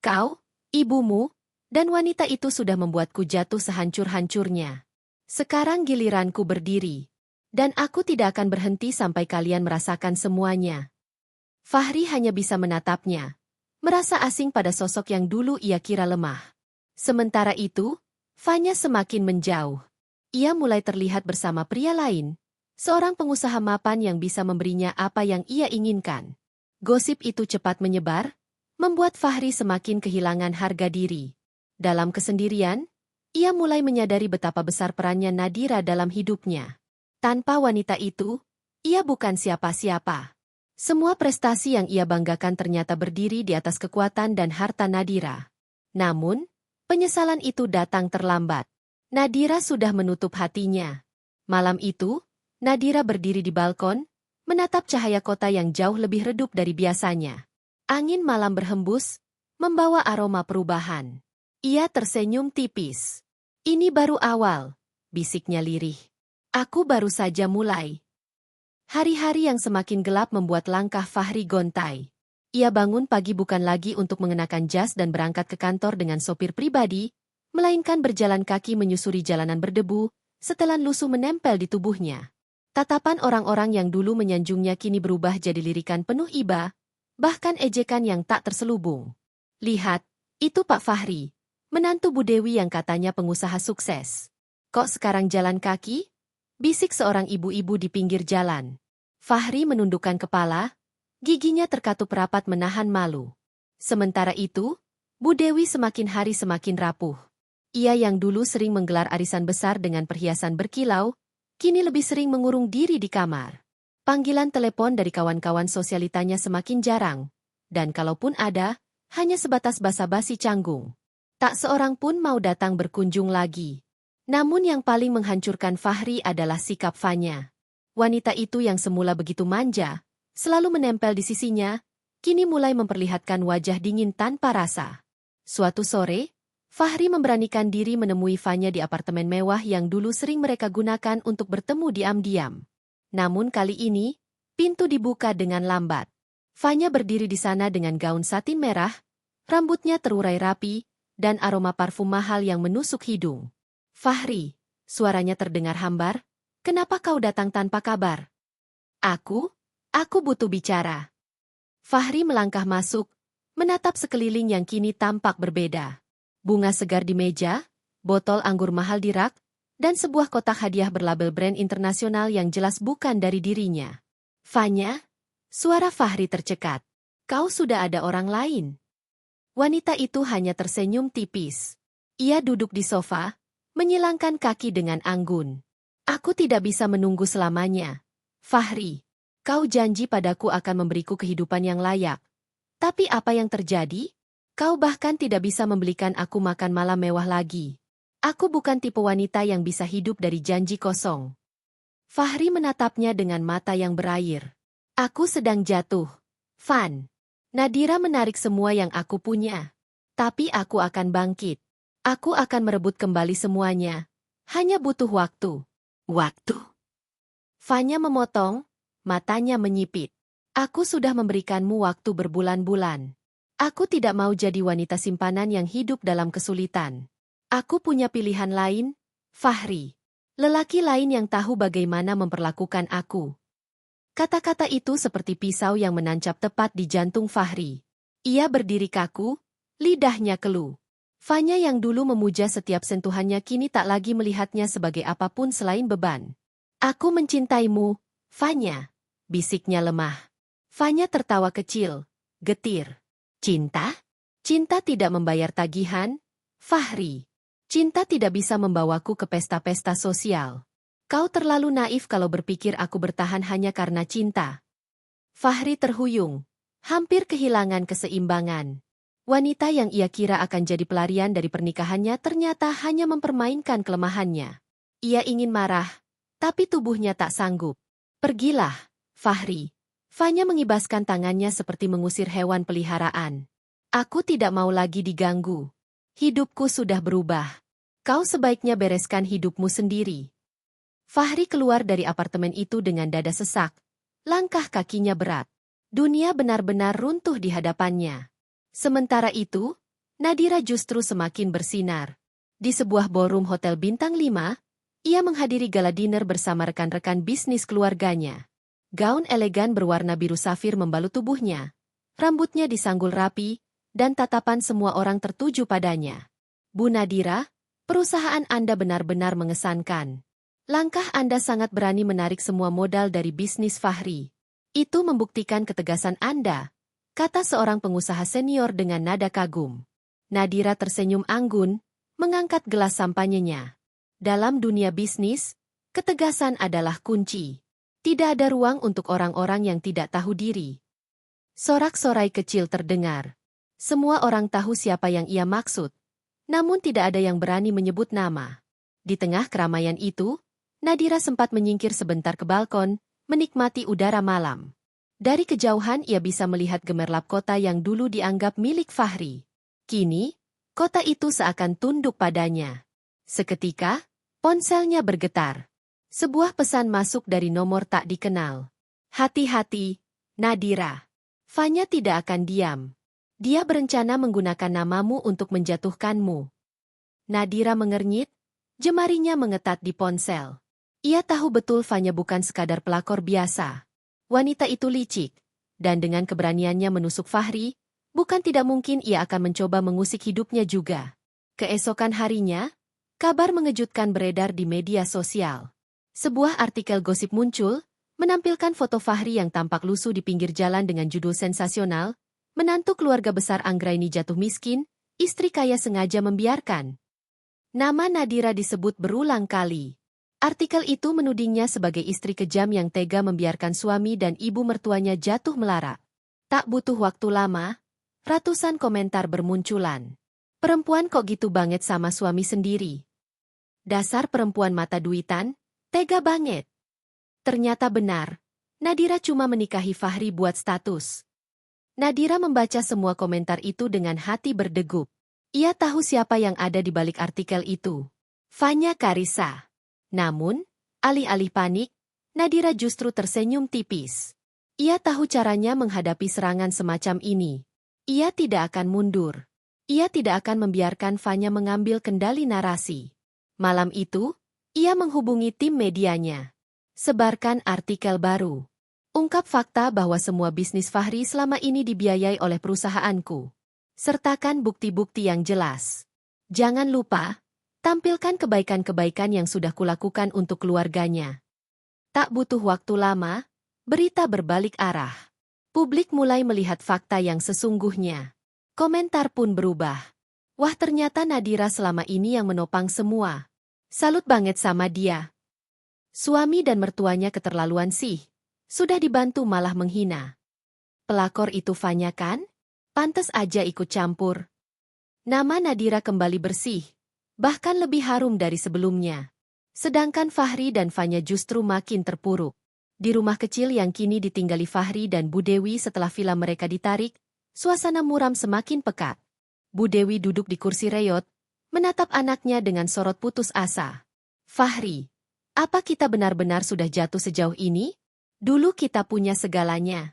Speaker 1: Kau, ibumu, dan wanita itu sudah membuatku jatuh sehancur-hancurnya. Sekarang giliranku berdiri. Dan aku tidak akan berhenti sampai kalian merasakan semuanya. Fahri hanya bisa menatapnya, merasa asing pada sosok yang dulu ia kira lemah. Sementara itu, Fanya semakin menjauh. Ia mulai terlihat bersama pria lain, seorang pengusaha mapan yang bisa memberinya apa yang ia inginkan. Gosip itu cepat menyebar, membuat Fahri semakin kehilangan harga diri. Dalam kesendirian, ia mulai menyadari betapa besar perannya Nadira dalam hidupnya. Tanpa wanita itu, ia bukan siapa-siapa. Semua prestasi yang ia banggakan ternyata berdiri di atas kekuatan dan harta Nadira. Namun, penyesalan itu datang terlambat. Nadira sudah menutup hatinya. Malam itu, Nadira berdiri di balkon, menatap cahaya kota yang jauh lebih redup dari biasanya. Angin malam berhembus, membawa aroma perubahan. Ia tersenyum tipis. Ini baru awal, bisiknya lirih. Aku baru saja mulai. Hari-hari yang semakin gelap membuat langkah Fahri gontai. Ia bangun pagi bukan lagi untuk mengenakan jas dan berangkat ke kantor dengan sopir pribadi, melainkan berjalan kaki menyusuri jalanan berdebu, setelan lusuh menempel di tubuhnya. Tatapan orang-orang yang dulu menyanjungnya kini berubah jadi lirikan penuh iba, bahkan ejekan yang tak terselubung. Lihat, itu Pak Fahri, menantu Bu Dewi yang katanya pengusaha sukses. Kok sekarang jalan kaki? Bisik seorang ibu-ibu di pinggir jalan. Fahri menundukkan kepala, giginya terkatup rapat menahan malu. Sementara itu, Bu Dewi semakin hari semakin rapuh. Ia yang dulu sering menggelar arisan besar dengan perhiasan berkilau, kini lebih sering mengurung diri di kamar. Panggilan telepon dari kawan-kawan sosialitanya semakin jarang, dan kalaupun ada, hanya sebatas basa-basi canggung. Tak seorang pun mau datang berkunjung lagi. Namun yang paling menghancurkan Fahri adalah sikap Fanya. Wanita itu yang semula begitu manja, selalu menempel di sisinya, kini mulai memperlihatkan wajah dingin tanpa rasa. Suatu sore, Fahri memberanikan diri menemui Fanya di apartemen mewah yang dulu sering mereka gunakan untuk bertemu diam-diam. Namun kali ini, pintu dibuka dengan lambat. Fanya berdiri di sana dengan gaun satin merah, rambutnya terurai rapi, dan aroma parfum mahal yang menusuk hidung. Fahri, suaranya terdengar hambar, kenapa kau datang tanpa kabar? Aku butuh bicara. Fahri melangkah masuk, menatap sekeliling yang kini tampak berbeda. Bunga segar di meja, botol anggur mahal di rak, dan sebuah kotak hadiah berlabel brand internasional yang jelas bukan dari dirinya. Fanya, suara Fahri tercekat. Kau sudah ada orang lain. Wanita itu hanya tersenyum tipis. Ia duduk di sofa, menyilangkan kaki dengan anggun. Aku tidak bisa menunggu selamanya. Fahri, kau janji padaku akan memberiku kehidupan yang layak. Tapi apa yang terjadi? Kau bahkan tidak bisa membelikan aku makan malam mewah lagi. Aku bukan tipe wanita yang bisa hidup dari janji kosong. Fahri menatapnya dengan mata yang berair. Aku sedang jatuh. Fan. Nadira menarik semua yang aku punya. Tapi aku akan bangkit. Aku akan merebut kembali semuanya. Hanya butuh waktu. Waktu. Fanya memotong, matanya menyipit. Aku sudah memberikanmu waktu berbulan-bulan. Aku tidak mau jadi wanita simpanan yang hidup dalam kesulitan. Aku punya pilihan lain, Fahri. Lelaki lain yang tahu bagaimana memperlakukan aku. Kata-kata itu seperti pisau yang menancap tepat di jantung Fahri. Ia berdiri kaku, lidahnya keluh. Fanya yang dulu memuja setiap sentuhannya kini tak lagi melihatnya sebagai apapun selain beban. Aku mencintaimu, Fanya, bisiknya lemah. Fanya tertawa kecil, getir. Cinta? Cinta tidak membayar tagihan, Fahri. Cinta tidak bisa membawaku ke pesta-pesta sosial. Kau terlalu naif kalau berpikir aku bertahan hanya karena cinta. Fahri terhuyung, hampir kehilangan keseimbangan. Wanita yang ia kira akan jadi pelarian dari pernikahannya ternyata hanya mempermainkan kelemahannya. Ia ingin marah, tapi tubuhnya tak sanggup. Pergilah, Fahri. Fanya mengibaskan tangannya seperti mengusir hewan peliharaan. Aku tidak mau lagi diganggu. Hidupku sudah berubah. Kau sebaiknya bereskan hidupmu sendiri. Fahri keluar dari apartemen itu dengan dada sesak. Langkah kakinya berat. Dunia benar-benar runtuh di hadapannya. Sementara itu, Nadira justru semakin bersinar. Di sebuah ballroom hotel bintang 5, ia menghadiri gala dinner bersama rekan-rekan bisnis keluarganya. Gaun elegan berwarna biru safir membalut tubuhnya. Rambutnya disanggul rapi, dan tatapan semua orang tertuju padanya. Bu Nadira, perusahaan Anda benar-benar mengesankan. Langkah Anda sangat berani menarik semua modal dari bisnis Fahri. Itu membuktikan ketegasan Anda, kata seorang pengusaha senior dengan nada kagum. Nadira tersenyum anggun, mengangkat gelas sampanyenya. Dalam dunia bisnis, ketegasan adalah kunci. Tidak ada ruang untuk orang-orang yang tidak tahu diri. Sorak-sorai kecil terdengar. Semua orang tahu siapa yang ia maksud. Namun tidak ada yang berani menyebut nama. Di tengah keramaian itu, Nadira sempat menyingkir sebentar ke balkon, menikmati udara malam. Dari kejauhan ia bisa melihat gemerlap kota yang dulu dianggap milik Fahri. Kini, kota itu seakan tunduk padanya. Seketika, ponselnya bergetar. Sebuah pesan masuk dari nomor tak dikenal. Hati-hati, Nadira. Fanya tidak akan diam. Dia berencana menggunakan namamu untuk menjatuhkanmu. Nadira mengernyit, Jemarinya mengetat di ponsel. Ia tahu betul Fanya bukan sekadar pelakor biasa. Wanita itu licik, dan dengan keberaniannya menusuk Fahri, bukan tidak mungkin ia akan mencoba mengusik hidupnya juga. Keesokan harinya, kabar mengejutkan beredar di media sosial. Sebuah artikel gosip muncul, menampilkan foto Fahri yang tampak lusuh di pinggir jalan dengan judul sensasional, "Menantu keluarga besar Anggraini jatuh miskin, istri kaya sengaja membiarkan." Nama Nadira disebut berulang kali. Artikel itu menudingnya sebagai istri kejam yang tega membiarkan suami dan ibu mertuanya jatuh melarat. Tak butuh waktu lama, ratusan komentar bermunculan. "Perempuan kok gitu banget sama suami sendiri? Dasar perempuan mata duitan, tega banget." Ternyata benar, Nadira cuma menikahi Fahri buat status. Nadira membaca semua komentar itu dengan hati berdegup. Ia tahu siapa yang ada di balik artikel itu. Fanya Karisa. Namun, alih-alih panik, Nadira justru tersenyum tipis. Ia tahu caranya menghadapi serangan semacam ini. Ia tidak akan mundur. Ia tidak akan membiarkan Fanya mengambil kendali narasi. Malam itu, ia menghubungi tim medianya. "Sebarkan artikel baru. Ungkap fakta bahwa semua bisnis Fahri selama ini dibiayai oleh perusahaanku. Sertakan bukti-bukti yang jelas. Jangan lupa, tampilkan kebaikan-kebaikan yang sudah kulakukan untuk keluarganya." Tak butuh waktu lama, berita berbalik arah. Publik mulai melihat fakta yang sesungguhnya. Komentar pun berubah. "Wah, ternyata Nadira selama ini yang menopang semua. Salut banget sama dia. Suami dan mertuanya keterlaluan sih. Sudah dibantu malah menghina. Pelakor itu Fanya kan? Pantes aja ikut campur." Nama Nadira kembali bersih, bahkan lebih harum dari sebelumnya. Sedangkan Fahri dan Fanya justru makin terpuruk. Di rumah kecil yang kini ditinggali Fahri dan Bu Dewi setelah villa mereka ditarik, suasana muram semakin pekat. Bu Dewi duduk di kursi reyot, menatap anaknya dengan sorot putus asa. "Fahri, apa kita benar-benar sudah jatuh sejauh ini? Dulu kita punya segalanya."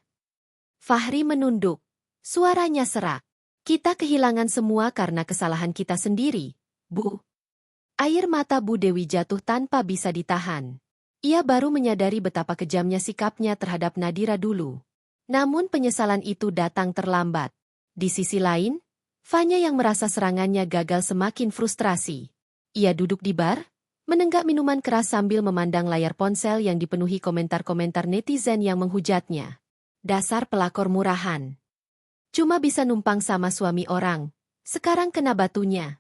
Speaker 1: Fahri menunduk. Suaranya serak. "Kita kehilangan semua karena kesalahan kita sendiri, Bu." Air mata Bu Dewi jatuh tanpa bisa ditahan. Ia baru menyadari betapa kejamnya sikapnya terhadap Nadira dulu. Namun penyesalan itu datang terlambat. Di sisi lain, Fanya yang merasa serangannya gagal semakin frustrasi. Ia duduk di bar, menenggak minuman keras sambil memandang layar ponsel yang dipenuhi komentar-komentar netizen yang menghujatnya. "Dasar pelakor murahan. Cuma bisa numpang sama suami orang, sekarang kena batunya."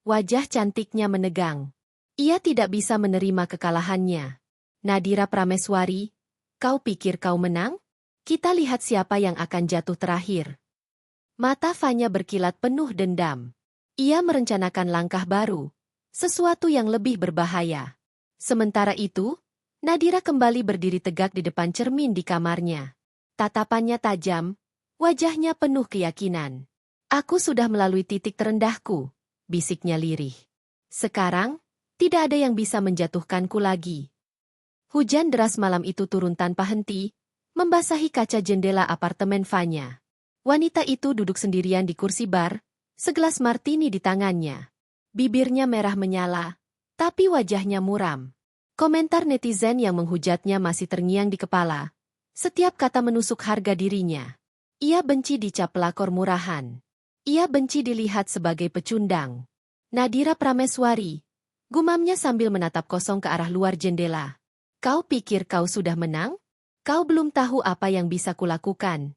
Speaker 1: Wajah cantiknya menegang. Ia tidak bisa menerima kekalahannya. "Nadira Prameswari, kau pikir kau menang? Kita lihat siapa yang akan jatuh terakhir." Mata Fanya berkilat penuh dendam. Ia merencanakan langkah baru, sesuatu yang lebih berbahaya. Sementara itu, Nadira kembali berdiri tegak di depan cermin di kamarnya. Tatapannya tajam, wajahnya penuh keyakinan. "Aku sudah melalui titik terendahku," bisiknya lirih. "Sekarang, tidak ada yang bisa menjatuhkanku lagi." Hujan deras malam itu turun tanpa henti, membasahi kaca jendela apartemen Fanya. Wanita itu duduk sendirian di kursi bar, segelas martini di tangannya. Bibirnya merah menyala, tapi wajahnya muram. Komentar netizen yang menghujatnya masih terngiang di kepala. Setiap kata menusuk harga dirinya. Ia benci dicap pelakor murahan. Ia benci dilihat sebagai pecundang. "Nadira Prameswari," gumamnya sambil menatap kosong ke arah luar jendela. "Kau pikir kau sudah menang? Kau belum tahu apa yang bisa kulakukan."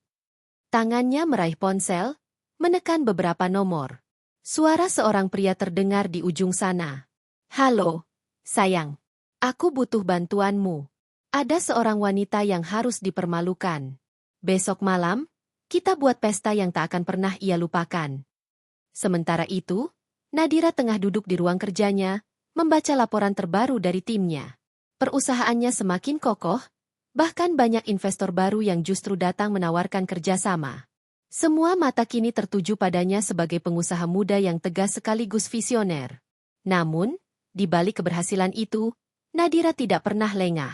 Speaker 1: Tangannya meraih ponsel, menekan beberapa nomor. Suara seorang pria terdengar di ujung sana. "Halo, sayang. Aku butuh bantuanmu. Ada seorang wanita yang harus dipermalukan. Besok malam, kita buat pesta yang tak akan pernah ia lupakan." Sementara itu, Nadira tengah duduk di ruang kerjanya, membaca laporan terbaru dari timnya. Perusahaannya semakin kokoh, bahkan banyak investor baru yang justru datang menawarkan kerjasama. Semua mata kini tertuju padanya sebagai pengusaha muda yang tegas sekaligus visioner. Namun, di balik keberhasilan itu, Nadira tidak pernah lengah.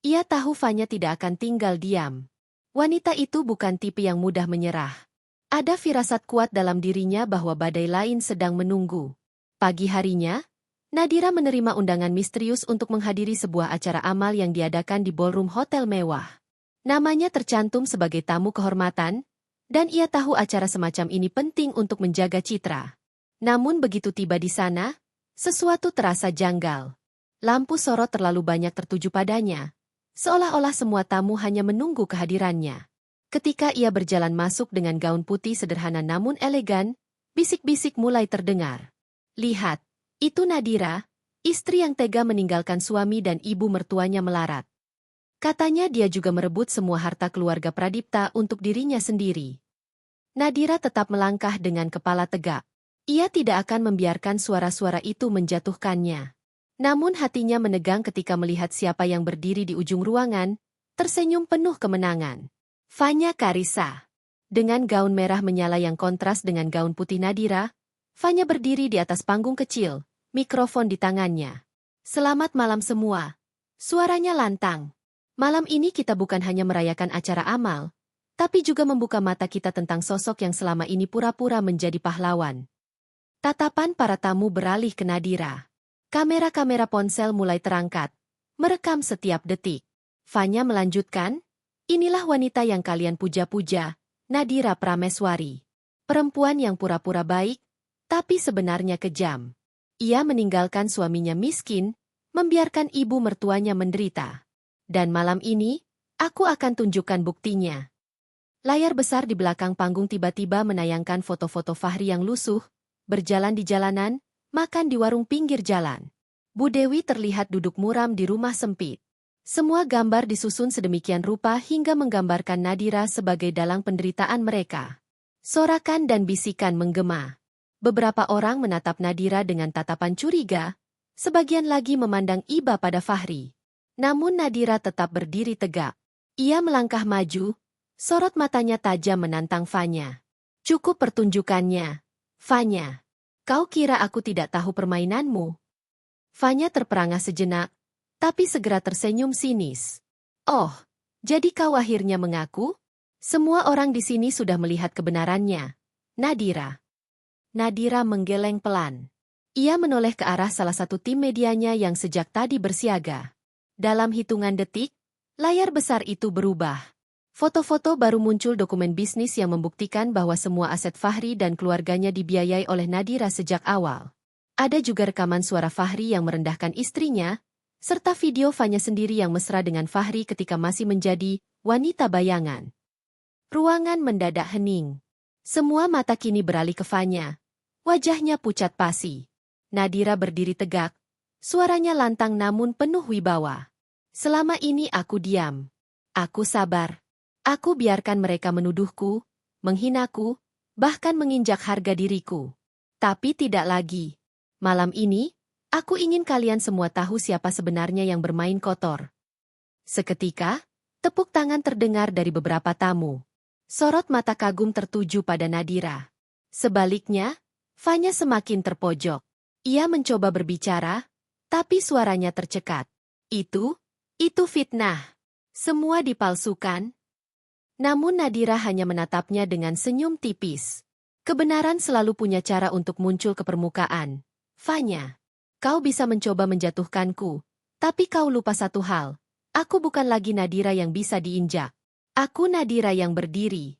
Speaker 1: Ia tahu Fanya tidak akan tinggal diam. Wanita itu bukan tipe yang mudah menyerah. Ada firasat kuat dalam dirinya bahwa badai lain sedang menunggu. Pagi harinya, Nadira menerima undangan misterius untuk menghadiri sebuah acara amal yang diadakan di ballroom hotel mewah. Namanya tercantum sebagai tamu kehormatan, dan ia tahu acara semacam ini penting untuk menjaga citra. Namun begitu tiba di sana, sesuatu terasa janggal. Lampu sorot terlalu banyak tertuju padanya, seolah-olah semua tamu hanya menunggu kehadirannya. Ketika ia berjalan masuk dengan gaun putih sederhana namun elegan, bisik-bisik mulai terdengar. Lihat, itu Nadira, istri yang tega meninggalkan suami dan ibu mertuanya melarat. Katanya dia juga merebut semua harta keluarga Pradipta untuk dirinya sendiri. Nadira tetap melangkah dengan kepala tegak. Ia tidak akan membiarkan suara-suara itu menjatuhkannya. Namun hatinya menegang ketika melihat siapa yang berdiri di ujung ruangan, tersenyum penuh kemenangan. Fanya Karisa. Dengan gaun merah menyala yang kontras dengan gaun putih Nadira, Fanya berdiri di atas panggung kecil, mikrofon di tangannya. Selamat malam semua. Suaranya lantang. Malam ini kita bukan hanya merayakan acara amal, tapi juga membuka mata kita tentang sosok yang selama ini pura-pura menjadi pahlawan. Tatapan para tamu beralih ke Nadira. Kamera-kamera ponsel mulai terangkat, merekam setiap detik. Fanya melanjutkan, inilah wanita yang kalian puja-puja, Nadira Prameswari. Perempuan yang pura-pura baik, tapi sebenarnya kejam. Ia meninggalkan suaminya miskin, membiarkan ibu mertuanya menderita. Dan malam ini, aku akan tunjukkan buktinya. Layar besar di belakang panggung tiba-tiba menayangkan foto-foto Fahri yang lusuh, berjalan di jalanan, makan di warung pinggir jalan. Bu Dewi terlihat duduk muram di rumah sempit. Semua gambar disusun sedemikian rupa hingga menggambarkan Nadira sebagai dalang penderitaan mereka. Sorakan dan bisikan menggema. Beberapa orang menatap Nadira dengan tatapan curiga, sebagian lagi memandang iba pada Fahri. Namun Nadira tetap berdiri tegak. Ia melangkah maju, sorot matanya tajam menantang Fanya. Cukup pertunjukannya. Fanya. Kau kira aku tidak tahu permainanmu? Fanya terperangah sejenak, tapi segera tersenyum sinis. Oh, jadi kau akhirnya mengaku? Semua orang di sini sudah melihat kebenarannya. Nadira. Nadira menggeleng pelan. Ia menoleh ke arah salah satu tim medianya yang sejak tadi bersiaga. Dalam hitungan detik, layar besar itu berubah. Foto-foto baru muncul dokumen bisnis yang membuktikan bahwa semua aset Fahri dan keluarganya dibiayai oleh Nadira sejak awal. Ada juga rekaman suara Fahri yang merendahkan istrinya, serta video Fanya sendiri yang mesra dengan Fahri ketika masih menjadi wanita bayangan. Ruangan mendadak hening. Semua mata kini beralih ke Fanya. Wajahnya pucat pasi. Nadira berdiri tegak. Suaranya lantang namun penuh wibawa. Selama ini aku diam. Aku sabar. Aku biarkan mereka menuduhku, menghinaku, bahkan menginjak harga diriku. Tapi tidak lagi. Malam ini, aku ingin kalian semua tahu siapa sebenarnya yang bermain kotor. Seketika, tepuk tangan terdengar dari beberapa tamu. Sorot mata kagum tertuju pada Nadira. Sebaliknya, Fanya semakin terpojok. Ia mencoba berbicara, tapi suaranya tercekat. Itu fitnah. Semua dipalsukan. Namun Nadira hanya menatapnya dengan senyum tipis. Kebenaran selalu punya cara untuk muncul ke permukaan. Fanya, kau bisa mencoba menjatuhkanku, tapi kau lupa satu hal. Aku bukan lagi Nadira yang bisa diinjak. Aku Nadira yang berdiri.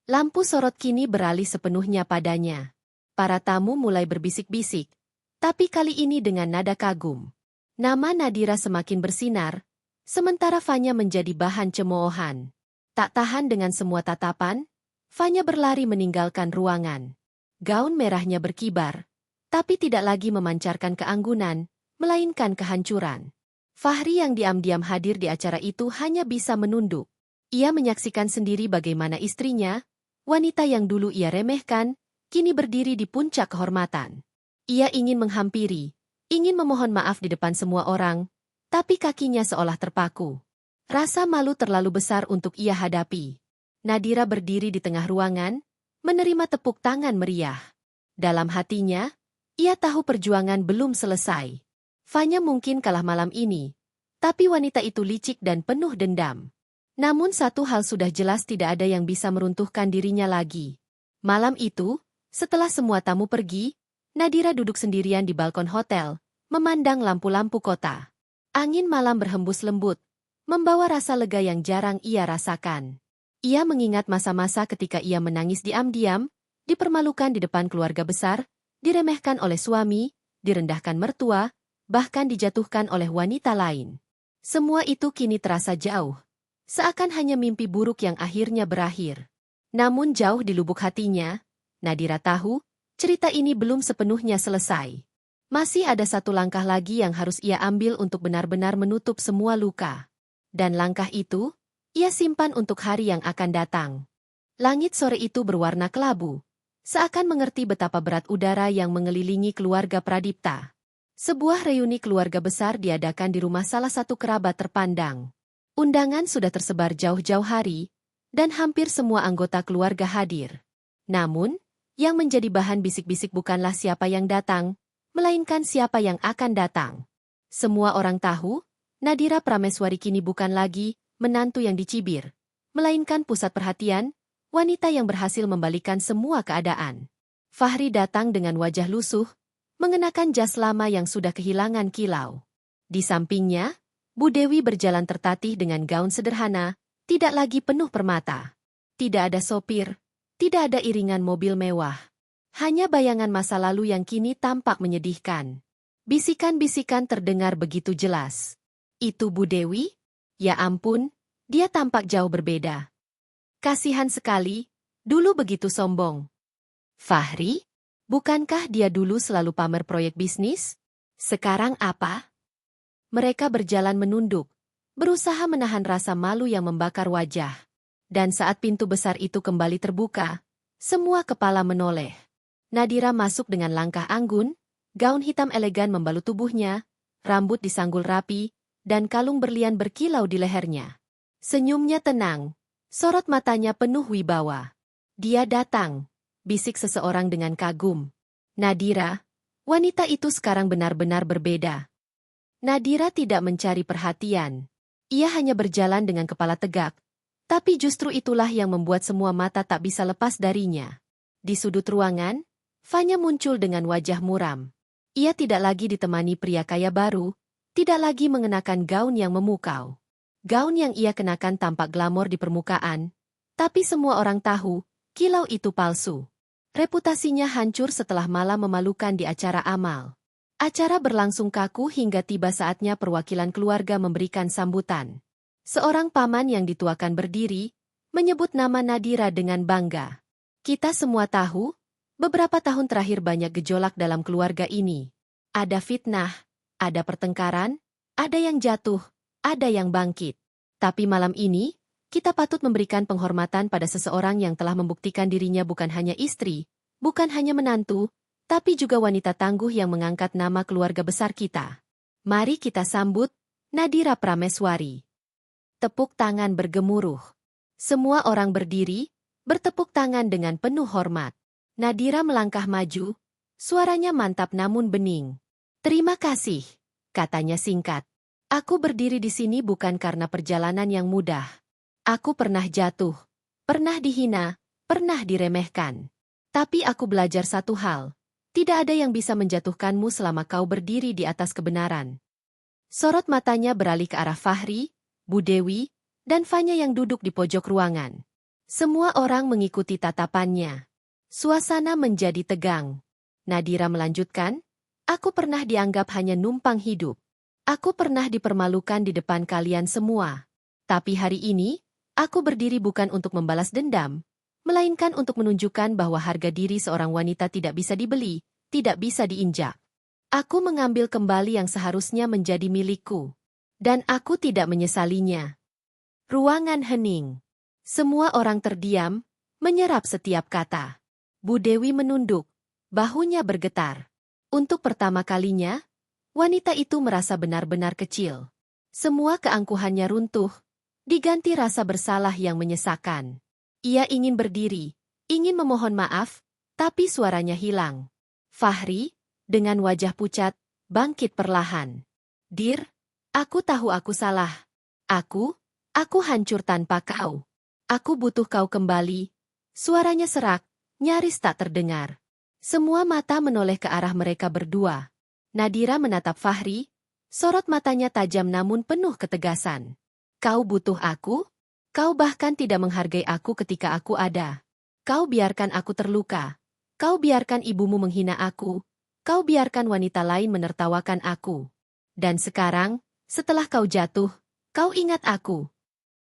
Speaker 1: Lampu sorot kini beralih sepenuhnya padanya. Para tamu mulai berbisik-bisik, tapi kali ini dengan nada kagum. Nama Nadira semakin bersinar, sementara Fanya menjadi bahan cemoohan. Tak tahan dengan semua tatapan, Fanya berlari meninggalkan ruangan. Gaun merahnya berkibar, tapi tidak lagi memancarkan keanggunan, melainkan kehancuran. Fahri yang diam-diam hadir di acara itu hanya bisa menunduk. Ia menyaksikan sendiri bagaimana istrinya, wanita yang dulu ia remehkan, kini berdiri di puncak kehormatan. Ia ingin menghampiri, ingin memohon maaf di depan semua orang, tapi kakinya seolah terpaku. Rasa malu terlalu besar untuk ia hadapi. Nadira berdiri di tengah ruangan, menerima tepuk tangan meriah. Dalam hatinya, ia tahu perjuangan belum selesai. Fanya mungkin kalah malam ini, tapi wanita itu licik dan penuh dendam. Namun satu hal sudah jelas, tidak ada yang bisa meruntuhkan dirinya lagi. Malam itu, setelah semua tamu pergi, Nadira duduk sendirian di balkon hotel, memandang lampu-lampu kota. Angin malam berhembus lembut, membawa rasa lega yang jarang ia rasakan. Ia mengingat masa-masa ketika ia menangis diam-diam, dipermalukan di depan keluarga besar, diremehkan oleh suami, direndahkan mertua, bahkan dijatuhkan oleh wanita lain. Semua itu kini terasa jauh, seakan hanya mimpi buruk yang akhirnya berakhir. Namun jauh di lubuk hatinya, Nadira tahu, cerita ini belum sepenuhnya selesai. Masih ada satu langkah lagi yang harus ia ambil untuk benar-benar menutup semua luka. Dan langkah itu, ia simpan untuk hari yang akan datang. Langit sore itu berwarna kelabu, seakan mengerti betapa berat udara yang mengelilingi keluarga Pradipta. Sebuah reuni keluarga besar diadakan di rumah salah satu kerabat terpandang. Undangan sudah tersebar jauh-jauh hari, dan hampir semua anggota keluarga hadir. Namun, yang menjadi bahan bisik-bisik bukanlah siapa yang datang, melainkan siapa yang akan datang. Semua orang tahu, Nadira Prameswari kini bukan lagi menantu yang dicibir, melainkan pusat perhatian, wanita yang berhasil membalikan semua keadaan. Fahri datang dengan wajah lusuh, mengenakan jas lama yang sudah kehilangan kilau. Di sampingnya, Bu Dewi berjalan tertatih dengan gaun sederhana, tidak lagi penuh permata. Tidak ada sopir, tidak ada iringan mobil mewah. Hanya bayangan masa lalu yang kini tampak menyedihkan. Bisikan-bisikan terdengar begitu jelas. Itu Bu Dewi? Ya ampun, dia tampak jauh berbeda. Kasihan sekali, dulu begitu sombong. Fahri? Bukankah dia dulu selalu pamer proyek bisnis? Sekarang apa? Mereka berjalan menunduk, berusaha menahan rasa malu yang membakar wajah. Dan saat pintu besar itu kembali terbuka, semua kepala menoleh. Nadira masuk dengan langkah anggun, gaun hitam elegan membalut tubuhnya, rambut disanggul rapi, dan kalung berlian berkilau di lehernya. Senyumnya tenang, sorot matanya penuh wibawa. Dia datang, bisik seseorang dengan kagum. Nadira, wanita itu sekarang benar-benar berbeda. Nadira tidak mencari perhatian. Ia hanya berjalan dengan kepala tegak, tapi justru itulah yang membuat semua mata tak bisa lepas darinya. Di sudut ruangan, Fanya muncul dengan wajah muram. Ia tidak lagi ditemani pria kaya baru, tidak lagi mengenakan gaun yang memukau. Gaun yang ia kenakan tampak glamor di permukaan, tapi semua orang tahu, kilau itu palsu. Reputasinya hancur setelah malam memalukan di acara amal. Acara berlangsung kaku hingga tiba saatnya perwakilan keluarga memberikan sambutan. Seorang paman yang dituakan berdiri, menyebut nama Nadira dengan bangga. Kita semua tahu, beberapa tahun terakhir banyak gejolak dalam keluarga ini. Ada fitnah, ada pertengkaran, ada yang jatuh, ada yang bangkit. Tapi malam ini, kita patut memberikan penghormatan pada seseorang yang telah membuktikan dirinya bukan hanya istri, bukan hanya menantu, tapi juga wanita tangguh yang mengangkat nama keluarga besar kita. Mari kita sambut Nadira Prameswari. Tepuk tangan bergemuruh. Semua orang berdiri, bertepuk tangan dengan penuh hormat. Nadira melangkah maju, suaranya mantap namun bening. Terima kasih, katanya singkat. Aku berdiri di sini bukan karena perjalanan yang mudah. Aku pernah jatuh, pernah dihina, pernah diremehkan. Tapi aku belajar satu hal, tidak ada yang bisa menjatuhkanmu selama kau berdiri di atas kebenaran. Sorot matanya beralih ke arah Fahri, Bu Dewi, dan Fanya yang duduk di pojok ruangan. Semua orang mengikuti tatapannya. Suasana menjadi tegang. Nadira melanjutkan, aku pernah dianggap hanya numpang hidup. Aku pernah dipermalukan di depan kalian semua. Tapi hari ini, aku berdiri bukan untuk membalas dendam, melainkan untuk menunjukkan bahwa harga diri seorang wanita tidak bisa dibeli, tidak bisa diinjak. Aku mengambil kembali yang seharusnya menjadi milikku. Dan aku tidak menyesalinya. Ruangan hening. Semua orang terdiam, menyerap setiap kata. Bu Dewi menunduk, bahunya bergetar. Untuk pertama kalinya, wanita itu merasa benar-benar kecil. Semua keangkuhannya runtuh, diganti rasa bersalah yang menyesakan. Ia ingin berdiri, ingin memohon maaf, tapi suaranya hilang. Fahri, dengan wajah pucat, bangkit perlahan. Dir, aku tahu aku salah. Aku hancur tanpa kau. Aku butuh kau kembali. Suaranya serak, nyaris tak terdengar. Semua mata menoleh ke arah mereka berdua. Nadira menatap Fahri, sorot matanya tajam namun penuh ketegasan. Kau butuh aku? Kau bahkan tidak menghargai aku ketika aku ada. Kau biarkan aku terluka. Kau biarkan ibumu menghina aku. Kau biarkan wanita lain menertawakan aku. Dan sekarang, setelah kau jatuh, kau ingat aku.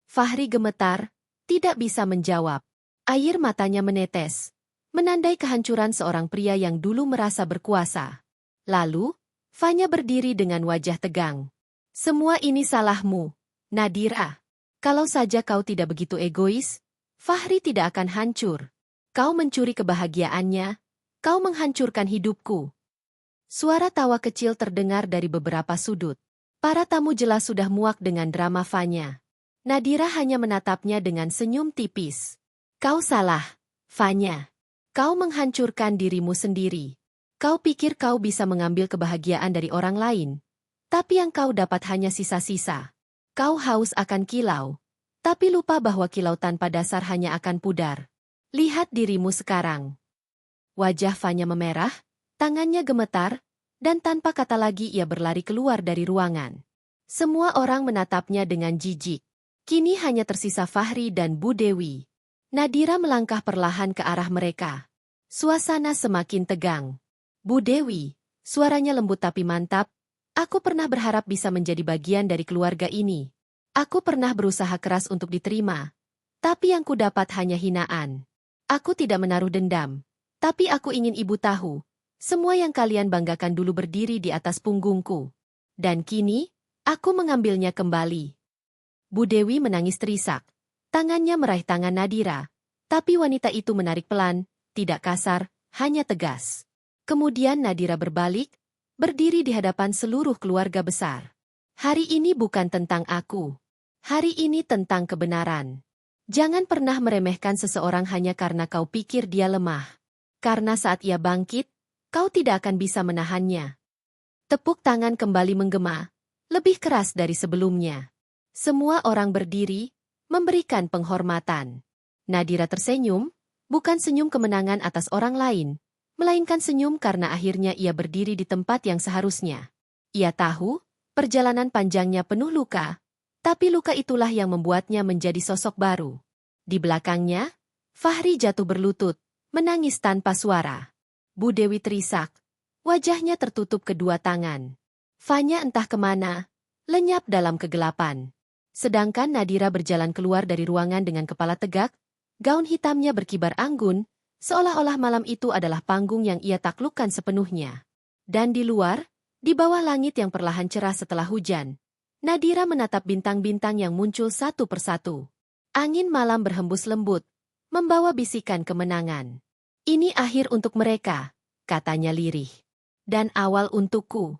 Speaker 1: Fahri gemetar, tidak bisa menjawab. Air matanya menetes, menandai kehancuran seorang pria yang dulu merasa berkuasa. Lalu, Fanya berdiri dengan wajah tegang. Semua ini salahmu, Nadira. Kalau saja kau tidak begitu egois, Fahri tidak akan hancur. Kau mencuri kebahagiaannya, kau menghancurkan hidupku. Suara tawa kecil terdengar dari beberapa sudut. Para tamu jelas sudah muak dengan drama Fanya. Nadira hanya menatapnya dengan senyum tipis. Kau salah, Fanya. Kau menghancurkan dirimu sendiri. Kau pikir kau bisa mengambil kebahagiaan dari orang lain. Tapi yang kau dapat hanya sisa-sisa. Kau haus akan kilau. Tapi lupa bahwa kilau tanpa dasar hanya akan pudar. Lihat dirimu sekarang. Wajah Fanya memerah. Tangannya gemetar, dan tanpa kata lagi ia berlari keluar dari ruangan. Semua orang menatapnya dengan jijik. Kini hanya tersisa Fahri dan Bu Dewi. Nadira melangkah perlahan ke arah mereka. Suasana semakin tegang. Bu Dewi, suaranya lembut tapi mantap, aku pernah berharap bisa menjadi bagian dari keluarga ini. Aku pernah berusaha keras untuk diterima, tapi yang ku dapat hanya hinaan. Aku tidak menaruh dendam, tapi aku ingin ibu tahu. Semua yang kalian banggakan dulu berdiri di atas punggungku. Dan kini, aku mengambilnya kembali. Bu Dewi menangis terisak. Tangannya meraih tangan Nadira. Tapi wanita itu menarik pelan, tidak kasar, hanya tegas. Kemudian Nadira berbalik, berdiri di hadapan seluruh keluarga besar. Hari ini bukan tentang aku. Hari ini tentang kebenaran. Jangan pernah meremehkan seseorang hanya karena kau pikir dia lemah. Karena saat ia bangkit, kau tidak akan bisa menahannya. Tepuk tangan kembali menggema, lebih keras dari sebelumnya. Semua orang berdiri, memberikan penghormatan. Nadira tersenyum, bukan senyum kemenangan atas orang lain, melainkan senyum karena akhirnya ia berdiri di tempat yang seharusnya. Ia tahu, perjalanan panjangnya penuh luka, tapi luka itulah yang membuatnya menjadi sosok baru. Di belakangnya, Fahri jatuh berlutut, menangis tanpa suara. Bu Dewi terisak, wajahnya tertutup kedua tangan. Fanya entah kemana, lenyap dalam kegelapan. Sedangkan Nadira berjalan keluar dari ruangan dengan kepala tegak, gaun hitamnya berkibar anggun, seolah-olah malam itu adalah panggung yang ia taklukkan sepenuhnya. Dan di luar, di bawah langit yang perlahan cerah setelah hujan, Nadira menatap bintang-bintang yang muncul satu persatu. Angin malam berhembus lembut, membawa bisikan kemenangan. Ini akhir untuk mereka, katanya lirih. Dan awal untukku.